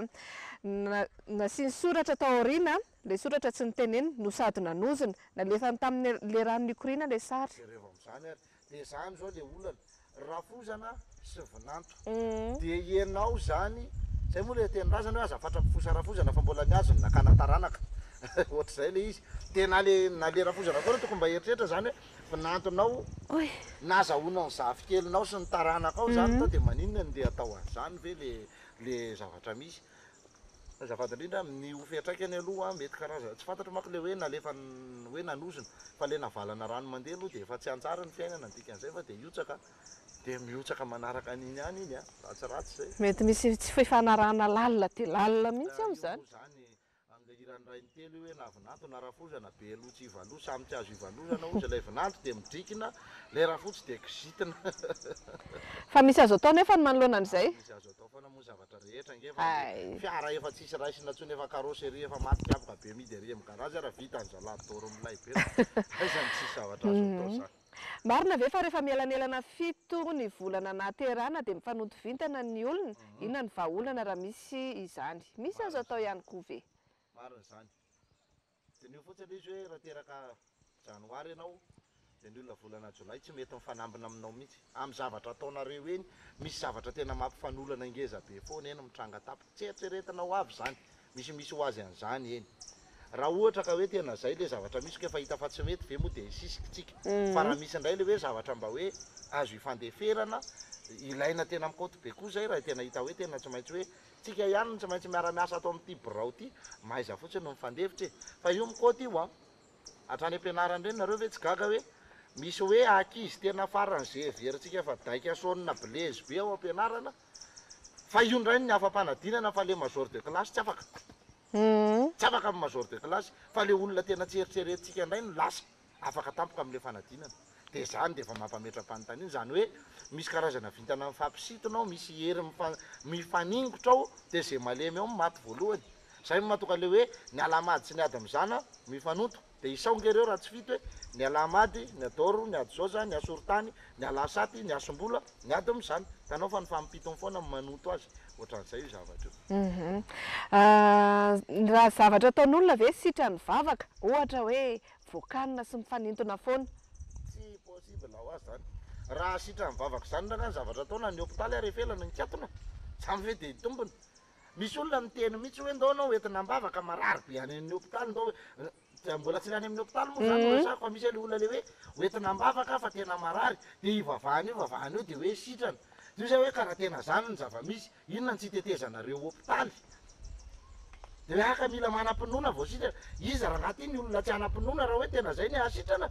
nasiany soratra tao aoriana le soratra tsy niteneny no sady nanozona nalefany tamin'le rano nikoriana le sary rehefa amin'izany ary dia zany zao le olana rafozana sy vinanto dia ianao zany zay moa le teny razana hoe aza fatra-pifosa rafozana fa mbola niazo ny nakana taranaka ohatr'izay le izy tena na le rafozana koa tokony mba eritreritra zany hoe vinantonao nazahoana ny zavikelinao sy ny taranaka ao zany tao dia maninona ny le atao an'izany ve le zavatra misy azafady indrindra ny ofetraikany aloha mety karaza tsy fantatra manko le hoe nalefa hoe nanosina fa le navalana rano mandeha aloha dia efa tsy antsara ny fiainana dikan'izay fa dia hiotsaka dia miotsaka manaraka an'iny ihany iny a ratsiratsy zay mety misy tsy fifanarahana lalina dia lalina mihitsy ao zany zany am'le iranray ny telo hoe navinanto na rafozana be lotsy ivalo samy tsy azo ivalozana ozy ilay vinanto dia midrikina lay rafotsy dia kizitina fa misy azo atao nefa ny manoloana an'izay misy azo atao foana moa zavatra rehetra ngefa fiara efa tsisy raisina tsony efa carosserie efa matikapaka be midy ary am'garage raha vita ny zalahy toro milay be aizany tsisy zavatra azo atao zany marina ve fa rehefa mielanelana fito ny volana naterana dia mifanoto vintana ny olona inona ny vahaolana raha misy izany misy azo atao ihany koa ve marina zany dia nio fotsiny izy hoe raha teraka janoary ianao dia ny olona volana jolay tsy mety mifanambina aminao mihitsy amin'ny zavatra ataonareo eny misy zavatra tena mampifanolana ingeza be foana eny mitranga tapika tsy eritreretinao avy zany misy ho azy an'izany eny raha ohatra ka hoe tena zay le zavatra misy ka efa hita fa tsy mety ve moa dia hisisitsika fa raha misy indray le hoe zavatra mba hoe azo ifandeferana ilaina tena mikoty be koa zay raha tena hita hoe tena tsy maintsy hoe tsika ihany tsy maintsy miara-miasa atao amin'ity birao ty maiza fotsiny no mifandefitra e fa io mikoty io a hatrany am-pianarany reny nareo ve tsy gaga hoe misy hoe ankizy tena farany zay veritsika fa daika sonina blaise be ao am-pianarana fa io ndray ny afa-panadinana fa le major de classe tsy afaka tsy afaka amin'ny major de classe fa le olona tena tsy eritreretintsika indray no lasa afaka tampoka amin'le fanadinana dia zany dia efa mampametra-panontaniana zany hoe misy karazana vintana mifampisitona ao misy hery mifaningotra ao dia zay malemy ao maty voalohany zay matoka le hoe ny alamady sy ny ady mizana mifanoto dia isaongereo raha tsy fito hoe ny alamady ny adoro ny adyzoza ny asorotany ny alasaty ny asombola ny ady mizana tanao fa ny fampitony foana manoto azy ohatran'izay io zavatra io raha zavatra ataon'olona ve sitra ny vavaka ohatra hoe voakanina sy mifanintona foana tsy possible ho azy zany raha sitra ny vavaka zany ndranga ny zavatra ataona ny hôpitaly arefelana ny kiatona samy ve dia tombony misy olona miteny mihitsy hoe ndao anao entina mbavaka marary be any amin'ny hôpitaly ndao mbola tsy lany amin'ny hôpitaly moa zany resaka fa misy le olona le hoe entina mbavaka fa tena marary dia ivavahany io dia hoe sitrana io zay hoe karaha tena zany ny zava-misy inona ny tsy tetezanareo hôpitaly dia hoe aka mila manam-pinoana vao sitrana izy raha anaty ny olona tsy anam-pinoana raha hoe tena zay ny ahasitrana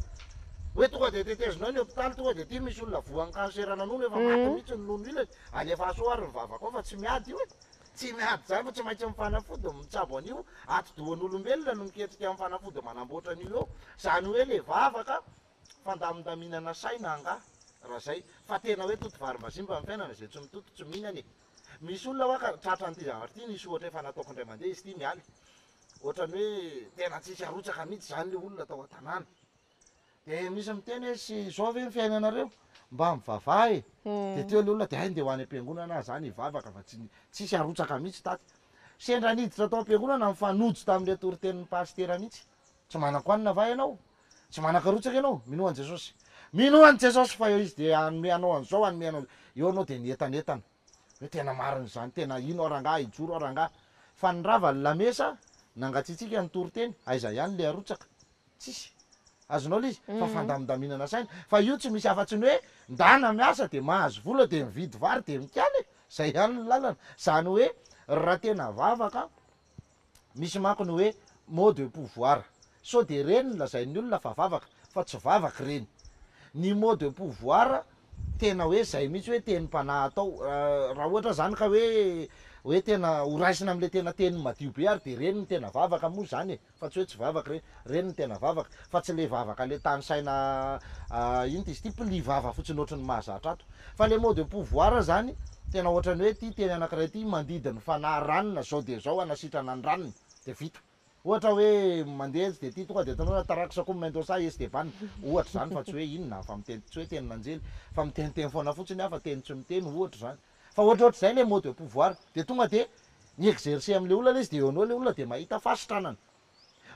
hoe tonga dia tetezinao ny hôpitaly tonga dia ty misy olona voan'ny kanserana nono efa maty mihitsy ny nono ilany alefa asoary ny vavaka ao fa tsy miady io e tsy miady zany fa tsy maintsy mifanafody mitsabo an'io atidohan'olombelona no miketrika mifanafody manamboatra an'io eo zany hoe le vavaka fandamindaminana saina anga raha zay fa tena hoe toto varim-bazimba amin'ny fiainana zay tsy mitoto tsy mihinany e misy olona hoa ka tratra n'ity zavatra ty nisy ohatra efa nataoko indray mandeha izy ty mialy ohatrany hoe tena tsisy arotsaka mihitsy zany le olona tao an-tanàna dia misy miteny hoe sy zao ve ny fiainanareo mba mivavaha e dia teo le olona dia hay ndeha ho any am-piangonana zany ivavaka fa tsisy arotsaka mihitsy taty sendra niditra tao am-piangonana mifanojo tamin'le toritenin'ny pastera mihitsy tsy manan-koanina va ianao tsy manan-karotsaka ianao minoan jesosy minoan jesosy fa eo izy dia anome anao an'izao anome anao eo anao dia nietanetana hoe tena mariny zany tena ino arangah ijoro arangah fa ny rava ny lamesa nangatsitsika ny toriteny aiza ihany le arotsaka tsisy azonao le izy fa fandamidaminana saina fa io tsy misy afa-tsy ny hoe ndana miasa dia mahazo vola dia mividy vary dia mikaly zay ihany ny lalana zany hoe raha tena vavaka misy manko ny hoe mot de pouvoir so dia reny ny lazain'ny olona fa vavaka fa tsy vavaka reny ny mot de pouvoir tena hoe zay mihitsy hoe teny mpanahy atao raha ohatra zany ka hoe tena horaisina am'le tena teny madio be ary dia reny ny tena vavaka moa zany e fa tsy hoe tsy vavaka reny ny tena vavaka fa tsy le vavaka le tany saina ino ty izy ty pli vava fotsiny ohatry ny mahazatra ato fa le mot de pouvoir zany tena ohatrany hoe ty teny anankiray ty mandidiny fanahy ranona zao dia zao anasitrana ny ranony dia vita ohatra hoe mandeha dia ty tonga dia tanao tarakisa koa mendosa esteban ohatra zany fa tsy hoe inona fa miteny tsy hoe teny nanjely fa miteniteny foana fotsiny afa teny tsy miteny ohatra zany fa ohatraohatry zay le mot de pouvoir dia tonga dia ny exercer amin'le olona izy dia eo anao le olona dia mahita fasitranana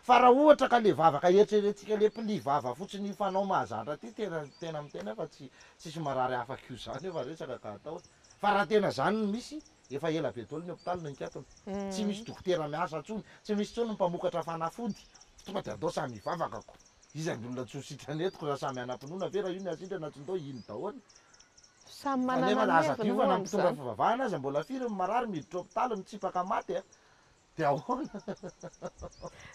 fa raha ohatra ka le vavaka eritreretintsika le pli vava fotsiny ifanao mahazatra ty tena mitena fa tsisy marary afaka io zany efa resaka ka atao fa raha tena zany ny misy efa ela be dolo ny hôpitaly ny kiatona tsy misy dokotera miasa tsony tsy misy tsony mpamokatra fanafody tonga dia atao samy ivavakako izany olona tsy ho sitrany etiko raha samy anam-pinoana ve raha io ny asitrana tsy ndao ino dahony samy manana aza diova na mpitonga fivavahana aza mbola firy ny marary miditra hôpitaly mitsipaka maty a dia ahoana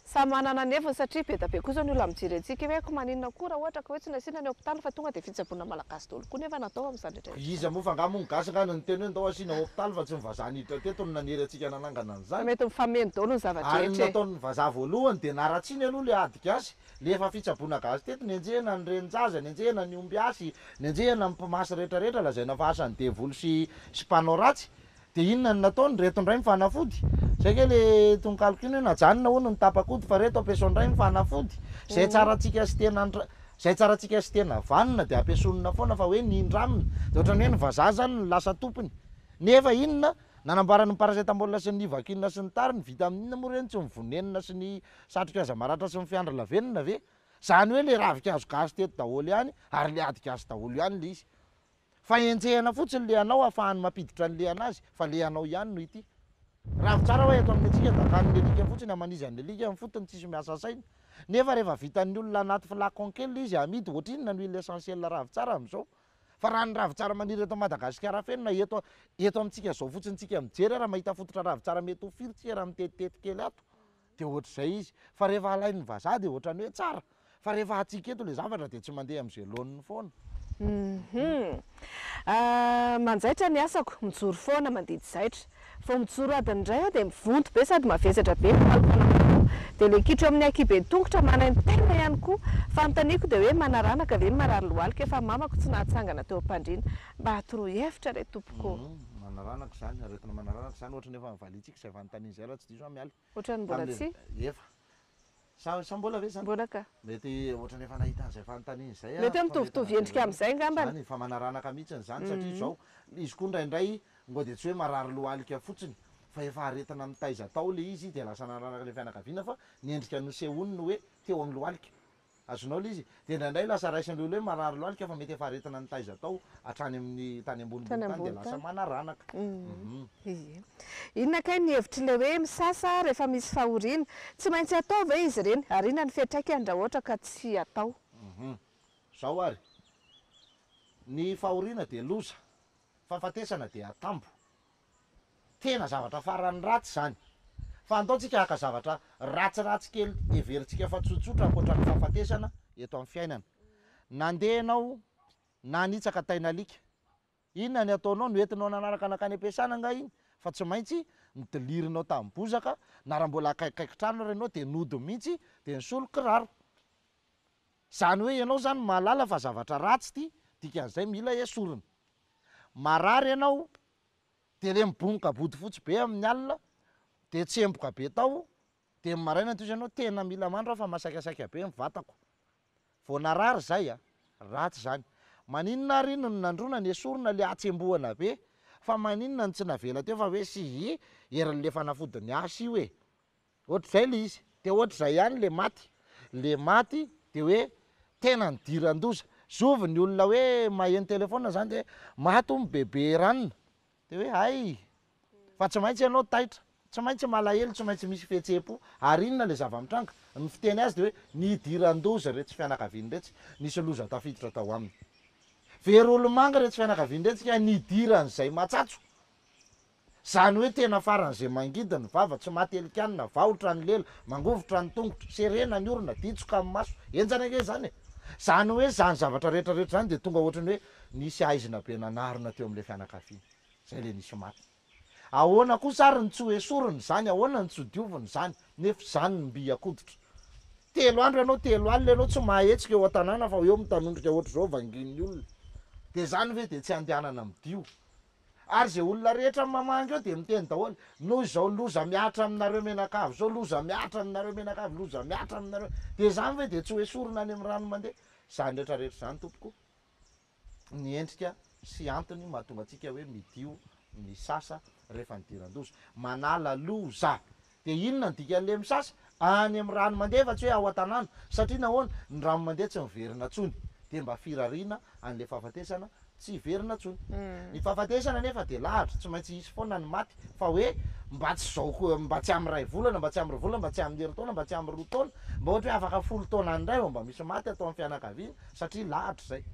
Samy manana ny heviny satria be da be kosa ny olona mijery antsika hoe ko maninona koa raha ohatra ka hoe tsy nasiana ny hôpitaly fa tonga dia fitsaboana malagasy daholo koa nefa natao amin'izany rehetra. izy moa fa angamony gasy angano ny teny hoe ndao asiana hôpitaly fa tsy mivazaha niditra teto no naniry antsika nanangana an'izany. Mety mifameno daholo ny zavatra Ary rehetra. nataon'ny vazaha voalohany dia naratsiny aloha le ady gasy le efa fitsaboana gasy teto nenjehana ny renin-jaza, nenjehana ny omby asy, nenjehana ny mpimasy rehetrarehetra lazaina fa asany devoly sy mpanao ratsy. Dia inona ny nataony reto indray mifanafody. Zay ke le tonkalokiny hoe najanona hono ny tapakody fa reto ampiaso indray mifanafody. Zay tsarantsika sy tena zay tsarantsika sy tena vanona dia ampiasonina foana fa hoe nindramina. Dia ohatrany hoe ny vazaha zany no lasa tompony. Nefa inona nanamboarany ny paracetamol sy ny vakina sy ny tariny vita amin'inona moa reny tsy mivonenina sy ny satroka azamaratra sy ny fiandra lavenina ve? Zany hoe le ravikazo gasy teto daholo ihany ary le ady gasy daholo ihany le izy. Fa enjehana fotsiny le anao ahafahany mampiditra an'le anazy fa le anao ihany no ity. Raha tsara hoe eto amin'ny antsika dakan'le lika fotsiny amanizy an'le lika amin'ny fotony tsisy miasa saina. Nefa rehefa vitan'ny olona anaty flacon kely izy amidy ohatry inona ny huile essentielle ravitsara amin'izao. Fa raha ny ravitsara maniry eto Madagasikara fenina eto amintsika zao fotsiny tsika mijery raha mahita fototra ravitsara mety ho firy tsika raha mitetitety kely ato. Dia ohatr'izay izy. Fa rehefa alain'ny vazaha dia ohatrany hoe tsara. Fa rehefa atsika eto le zavatra dia tsy mandeha amin'izay laoniny foana. Manjaitra ny asako mijoro foana mandidy zaitra fa mijoro adiny indray aho dia mivonto be sady mavesatra be dia le kitro amin'ny akibe tongotra manany tena ihany koa fanontaniako dia hoe manaranaka ve marary lohalika fa mamako tsy nahatsangana teo am-pandriana mba hatoroa hevitra re tompoko. Manaranaka zany aretina manaranaka zany ohatra nefa mivalitsika izay fanontaniana izay raha tsy diso mialy Ohatrany mbola tsy efa sa mbola ve zany mbola ka mety ohatra nefa nahita an'izay fanontaniana izay mety mitovitovy endrika amin'izay ngambany zany fa manaranaka mihitsiny zany satria zao izy koa indraindray ngo dia tsy hoe marary lohalika fotsiny fa efa aretina mitaiza tao le izy dia lasa naranaka le fianakaviana fa ny endrika nosehony no hoe teo amin'ny lohalika azonao le izy dia indraindray lasa raisin'ny olona hoe marary lohalika fa mety efa aretina mitaiza tao hatrany amin'ny tany ambony tany dia lasa manaranaka. Inona kay ny hevitry le hoe misasa rehefa misy fahoriana tsy maintsy atao ve izy ireny ary inona ny fiantraikany raha ohatra ka tsy atao. Zao ary ny fahoriana dia loza fahafatesana dia atambo tena zavatra farany ratsy zany fa antaontsika haka zavatra ratsiratsy kely everintsika fa tsotsotra ankoatra ny fahafatesana eto amin'ny fiainana. Nandeha ianao na nitsaka tainalika inona ny ataonao no entinao nanaraka nakany ampiasana nga iny fa tsy maintsy midilirinao tamin'ny bozaka na raha mbola akaikikaiky trano renao dia nody mihitsy dia nisolo kiraro. Zany hoe ianao zany mahalala fa zavatra ratsy ty dikan'izay mila esorina. Marary ianao dia le mibomoka body fotsy be amin'ny alina dia tsemboka be tao dia maraina toy ianao tena mila mandro fa masakasaika be mivatako. Vao narary zay ratsy zany. Maninona ary no nandrona ny esorina le atsembohana be fa maninona ny tsy navela teo fa hoe sy erin'le fanafodiny asy io e. Ohatr'izay le izy dia ohatr'izay ihany le maty dia hoe tena ny diran-doza. Zovy ny olona hoe maheno telefona zany dia maty ho bebe ranona dia hoe hay fa tsy maintsy ianao taitra tsy maintsy malahelo tsy maintsy misy fihetseham-po ary inona le zava-mitranga ny fiteny azy dia hoe nidiran-doza retsy fianakaviany retsy nisy loza tafiditra tao aminy. Very olomanga retsy fianakaviany retsy ka nidiran'izay matsatso. Zany hoe tena faran'izay mangidy ny vava tsy matelikanina vaotra ny lela mangovotra ny tongotra serena ny orona ditsoka amin'ny maso enjana ke zany e. Zany hoe zany zavatra rehetrarehetra zany dia tonga ohatrany hoe nisy aizina be nanarina teo amin'ilay fianakaviana zay le nisy maty. Ahoana kosa ary ny tsy hoesoriny zany ahoana ny tsy dioviny zany nefa zany ny mby akoditra. 3 andro ianao 3 alina ianao tsy mahetsika eo an-tanàna fa eo mitanondrika ohatr'izao vangin'ny olona dia zany ve dia tsy andehanana midio. Ary zay olona rehetra mamangy eo dia miteny daholo noho izao loza miatra aminareo menakavy zao loza miatra aminareo menakavy loza miatra aminareo dia zany ve dia tsy hoesorina any amin'ny rano mandeha. Zany rehetrarehetra zany tompoko ny endrika sy antony mahatonga antsika hoe midio misasa rehefa nidiran-doza manala loza. Dia inona ny dikan'le misasa any amin'ny rano mandeha fa tsy hoe ao an-tanàna satria nahoana ny rano mandeha tsy miverina tsony dia mba firariana an'le fahafatesana tsy verina tsony. Ny fahafatesana nefa dia lahatra tsy maintsy hisy foana ny maty fa hoe mba tsy zao mba tsy amin'ny 2 volana mba tsy amin'ny 2 volana mba tsy amin'ny 2 taona mba tsy amin'ny 2 taona mba ohatra hoe afaka 10 taona andray mba misy maty atao amin'ny fianakaviana satria lahatra zay.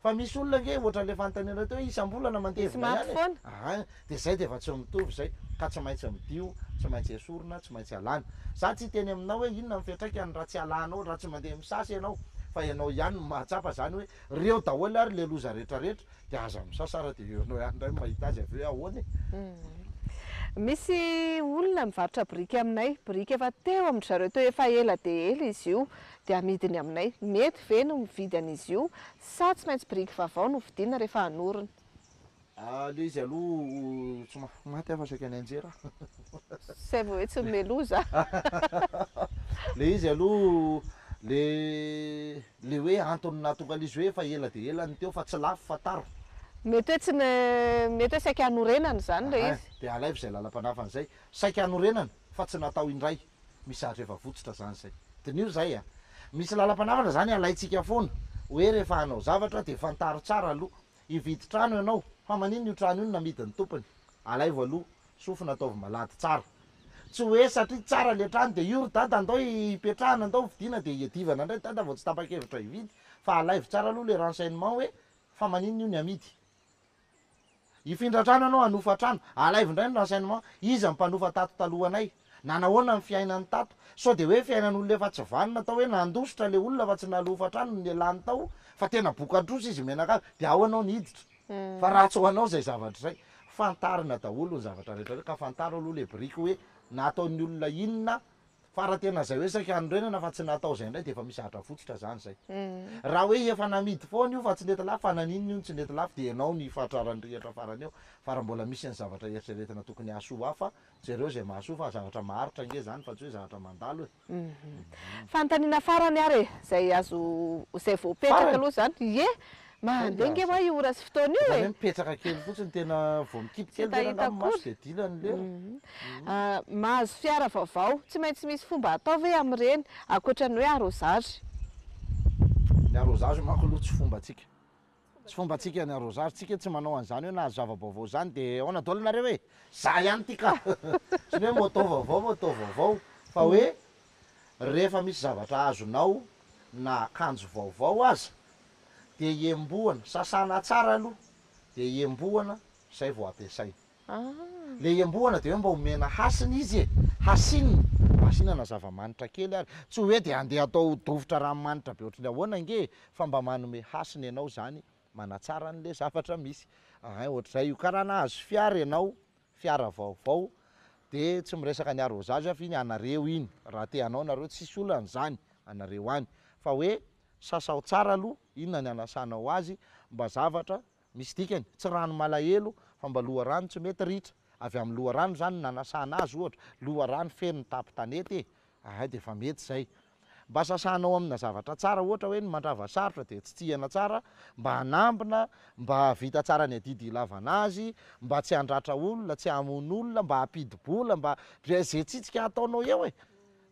fa misy olona nge ohatra le fanontaniana teo isam-bolana mantevina ihany smartphone dia zay dia efa tsy mitovy zay ka tsy maintsy midio tsy maintsy esorina tsy maintsy alana za tsy teny aminao hoe inona mifetraikany raha tsy alanao raha tsy mandeha misasy ianao fa ianao ihany mahatsapa zany hoe reo daholo ary le loza rehetrarehetra dia aza misasara dia ianao ihany ndray mahita azy avy hoe ahoany misy olona mivarotra briky aminay briky efa teo amin'ny zareo teo efa ela dia ela izy io dia amidiny aminay mety ve no mividy an'izy io sa tsy maintsy briky vaovao no vidiana rehefa hanorina le izy aloha tsy maty afa saika ny anjera zay vao hoe tsy meloza le izy aloha le hoe antony nahatonga izy hoe efa ela dia ela ny teo fa tsy lafo fa taro mety hoe tsy mety hoe saika hanorenana zany le izy dia alaivo zay lalam-panafana zay saika hanorenana fa tsy natao indray misy ahatra efa votsitra zany zay dinio zay a misy lalam-panafana zany alaitsika foana hoe rehefa hanao zavatra dia fantaro tsara aloha hividy trano ianao fa manino io trano io namidiny tompony alaivo aloha sofina ataovy malady tsara tsy hoe satria tsara le trano dia io ry dada andao hipetrahana andao vidiana dia hiadivana indray dada vao tsy tapa-kevitra hividy fa alaivo tsara aloha le renseignement hoe fa manino io ny amidy hifindra trano ianao hanofa trano alaivo indray ny renseignement iza mpanofa tato talohanay nanahoana ny fiainany tato sao dia hoe fiainan'olona efa tsy vanina tao hoe nandositra le olona fa tsy nalofa trano ny alany tao fa tena bokadrosa izy menaka dia ao anao niditra fa raha tsy ho anao zay zavatra zay fantarina daholo ny zavatra rehetra ka fantaro aloha le briky hoe nataon'ny olona inona fa raha tena zay hoe saika hanorenana fa tsy natao zay indray dia efa misy ahatra fotsitra zany zay raha hoe efa namidy foana io fa tsy nety lafo fa naninona io tsy nety lafo dia ianao ny fahatrarany rehatra farany eo fa raha mbola misy ny zavatra eritreretina tokony hasoa hafa jereo zay mahasoa fa zavatra maharitra nge zany fa tsy hoe zavatra mandalo e fanontaniana farany ary zay azo zay voapetraka aloha zany ye mandeha nge ma io ora sy fotoana io e mipetraka kely fotsiny tena vao mikipy kely tena maso dia dilany le mahazo fiara vaovao tsy maintsy misy fomba ataovy hoe amin'ireny ankoatrany hoe arrosage ny arrosage manko aloha tsy fombatsika tsy fombatsika ny arrosage tsika tsy manao an'izany hoe nahazo zava-baovao zany dia ao nadolo nareo hoe za ihany tika tsy ny hoe moto vaovao fa hoe rehefa misy zavatra azonao na akanjo vaovao aza dia iembohana sasana tsara aloha dia iembohana zay vao ampiasaina le iembohana dia hoe mba homena hasiny izy e hasinina masinana zava-manitra kely ary tsy hoe dia andeha atao dovotra ranomanitra be ohatrany ahoana nge fa mba manome hasiny ianao zany manatsara n'le zavatra misy ohatr'izay io karaha nahazo fiara ianao fiara vaovao dia tsy miresaka ny arrosage fa iny anareo iny raha te anao nareo tsisy olana zany anareo any fa hoe sasao tsara aloha inona ny anasanao azy mba zavatra misy dikany tsy rano malahelo fa mba loha rano tsy mety ritra avy amin'ny loha rano zany nanasana azy ohatra loha rano feno tapy tanety dia efa mety zay mba sasanao amina zavatra tsara ohatra hoe ny mandrava sarotra dia tsy tihana tsara mba hanambina mba vita tsara ny adidy ilavana azy mba tsy handratra olona tsy hamono olona mba hampidi-bola mba zay tsitsika ataonao eo e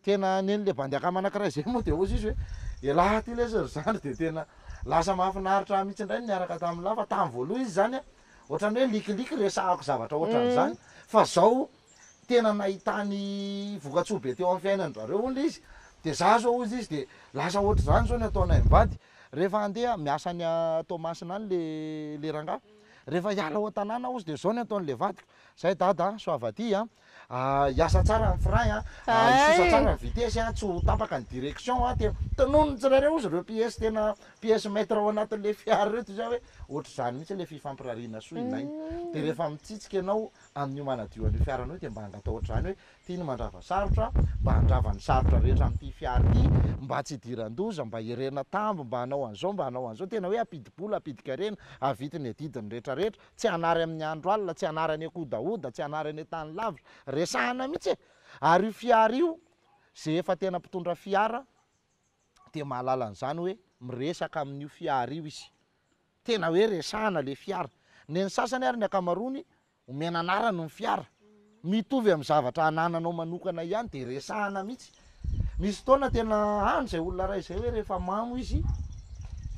tena nen'le bandiaka manankiray zay moa dia ozy izy hoe elaha ty le ry zany dia tena lasa mahafinaritra mihitsy indray niaraka tamin'ny lafa tamin'ny voaloha izy zany a ohatrany hoe likiliky resahako zavatra ohatran'izany fa zao tena nahitany vokatsoa be teo amin'ny fiainan'zareo olona izy dia za zao ozy izy dia lasa ohatra zany zao ny ataonay mivady rehefa andeha miasa ny Tomasina any le rangahy rehefa hiala ao an-tanàna ozy dia zao ny ataon'le vadiko zay dada soavaty hiasa tsara ny frein isosa tsara ny vitesy tsy ho tapaka ny direction dia tanonony tsirareo ozy ireo pièce tena pièce maître ao anatin'le fiara reto zay hoe ohatra zany mihitsy le fifampirariana soinainy dia rehefa mitsitsika ianao amin'io manadioan'io fiaranao dia mba hangatao ohatr'izany hoe tiany mandrava sarotra mba handrava ny sarotra rehetra amin'ity fiara ity mba tsy hidiran-doza mba hirena tambo mba hanao an'izao mba hanao an'izao tena hoe apidi-bola apidi-karena avity ny adidiny rehetrarehetra tsy hanary amin'ny andro alina tsy hanary any akodaoda tsy hanary any tany lavitra resahana mihitsy ary io fiara io zay efa tena mpitondra fiara dia mahalala an'izany hoe miresaka amin'io fiara io izy tena hoe resahana le fiara ny sasany ary ny akamarony omena anarany ny fiara mitovy amin'ny zavatra anananao manokana ihany dia resahana mihitsy misy fotoana tena any zay olona ray zay hoe rehefa mamo izy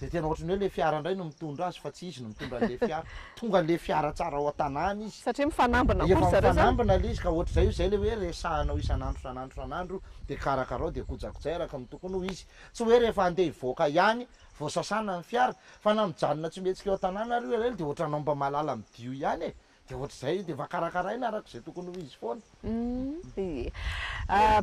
de tena ohatrany hoe le fiara indray no mitondra azy fa tsy izy no mitondra le fiara tonga le fiara tsara ao an-tanàna izy satria mifanambana efa koa zareo zany mifanambana le izy ka ohatr'izay io zay le hoe resahanao isan'andro de karakarao de kojakotsay araka amin'ny tokony ho izy tsy hoe rehefa andeha hivoaka ihany vao sasana ny fiara fa na mijanona tsy mihetsika eo an-tanàna ary elo de ohatranao mba mahalala midio ihany e de ohatr'izay de vakarakaraina arak'izay tokony ho izy foana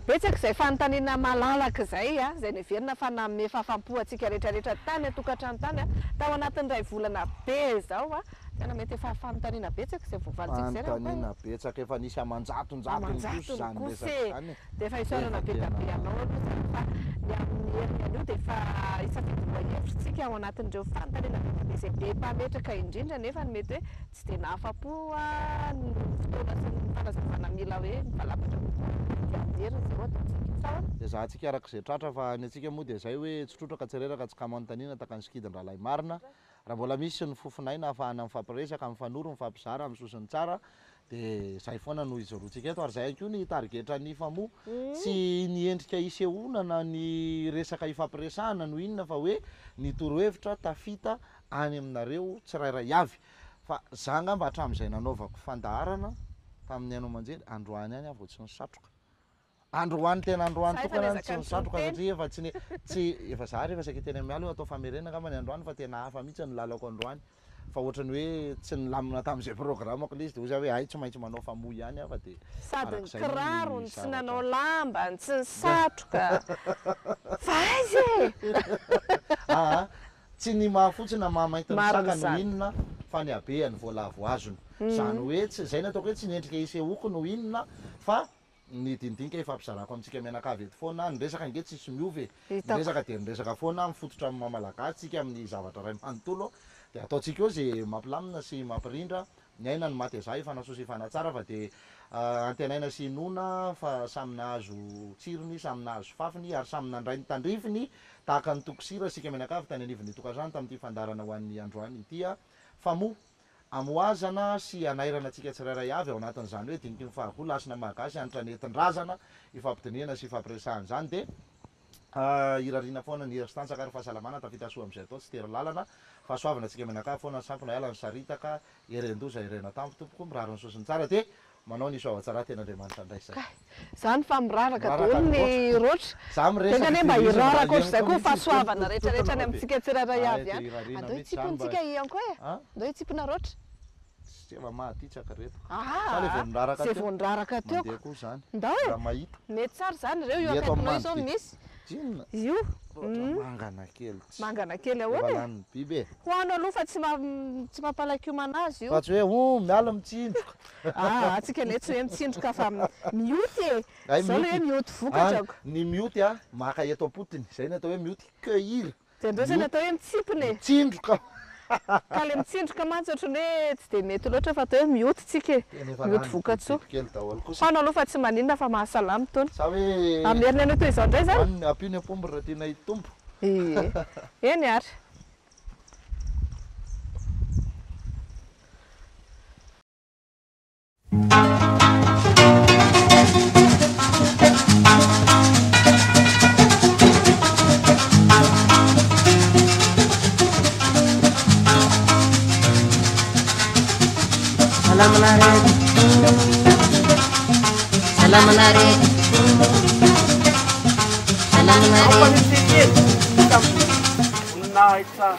betsaka izay fanontaniana malalaka zay a zay neverina fa nanome fahafampo antsika rehetrarehetra tany atokantrano tany a tao anatin'ny ray volana be zao a tena mety efa fanontaniana betsaka izay voavalintsika zay fanontaniana betsaka efa nisy amanjatonjato ny kosa zany resaka zany de efa isaorana be tabe anao fa ny amin'ny herinany io de efa isafidiva hevitritsika ao anatin'ireo fanontaniana be izay be mpametraka indrindra nefa ny mety hoe tsy de nahafa-po ny fotoana sy ny fanazavana mila hoe mivalapatra de amin'ny herin'ny zao ataontsika sao de za antsika arak'izay tratra fa ny antsika moa de zay hoe tsy trotraka tsy reraka tsy ka manontaniana taka ny sikidin-drahalahy marina raha mbola misy ny fofinaina ahafahana mifampiresaka mifanoro mifampizara amin'ny sosiny tsara de zay foana no izy roantsika eto ary zay ko ny targetra ny famoa tsy ny endrika isehoana na ny resaka ifampiresahana no inona fa hoe ny torohevitra tafita any aminareo tsirairay avy fa za ngamba hatramin'izay nanaovako fandaharana tamin'ny haino aman-jely androany any avy tsy ny satroka androany tena androany tokana tsy ny satroka satria efa tsy efa za rehefa saika teny miala io atao famerena ngamba ny androany fa tena hafa mihitsy ny lalako androany fa ohatrany hoe tsy nilamina tamin'izay programmako le izy de oza hoe ay tsy maintsy manao famoa ihany afa de sady ny kirarony tsy nanao lambany tsy ny satroka fa aizy tsy ny mahafotsy na mahamainty ny saka no inona fa ny abeany voalavo azony zany hoe tsy zay nataoko hoe tsy nyendrika isehoko no inona fa ny dindinika ifampizarako amintsika mianakavy eto foana ny resaka nge tsisy miove ny resaka de nyresaka foana mifototra amin'ny mamalagazy tsika amin'ny zavatra ray manontolo de ataontsika eo zay mampilamina sy mampirindra ny aina ny maty za ifanasosa ifanatsara fa de antenaina sy nona fa samy nahazo tsirony samy nahazo fafiny ary samy nandray ny tandrifiny tahaka ny tokosira sika mianakavy tany anivon'ny tokazano tamin'ity fandarana ho an'ny androany itya fa moa amoazana sy anairana atsika tsirairay avy ao anatin'izany hoe diniky ny fahagolo lasina mahagasy anitra netindrazana ifampidiniana sy ifampiresahany zany de irarina foana ny heristantsaka ary fahasalamana tafita soa am'izay atao tsy tera lalana fa soavana atsika mianakavy foana sampona iala ny saritaka erendoza irena tampo tompoko mirary ny sosiny tsara de manao ny soavatsara ten'andriamanitra indray zay zany fa miraraka daholo ny roatra tena ne mba iraraka ohatr'izay koa fahasoavana rehetrarehetra any amintsika tsirairay avy a andao hitsipintsika iany koa e andao hitsipina roatra efa mahatitsaka reto zay vao niraraka teo koa zany ndao e mahita mety tsara zany reo io akaikinao izao misy io mangana kely mangana kely ahoana valany biby e hoanao aloha fa tsy mampalakiomana azy io fa tsy hoe miala mitsindroka atsika ne tsy hoe mitsindroka fa mioty e zao le hoe mioty vokatrako ny mioty a maka eto apotiny zay ny atao hoe mioty cueillir de ndreo zany atao hoe mitsipiny e mitsindroka ka le mitsindroka mantsy ohatrany hoe tsy de mety loatra fa atao hoe mioty tsika e mioty vokatsoa kely daholo kosa hoanao aloha fa tsy maninona fa mahasalama tony sa hoe amin'ny herinany io toy izao indray zany ampiny apomby raha tena hitombo eny ary Salam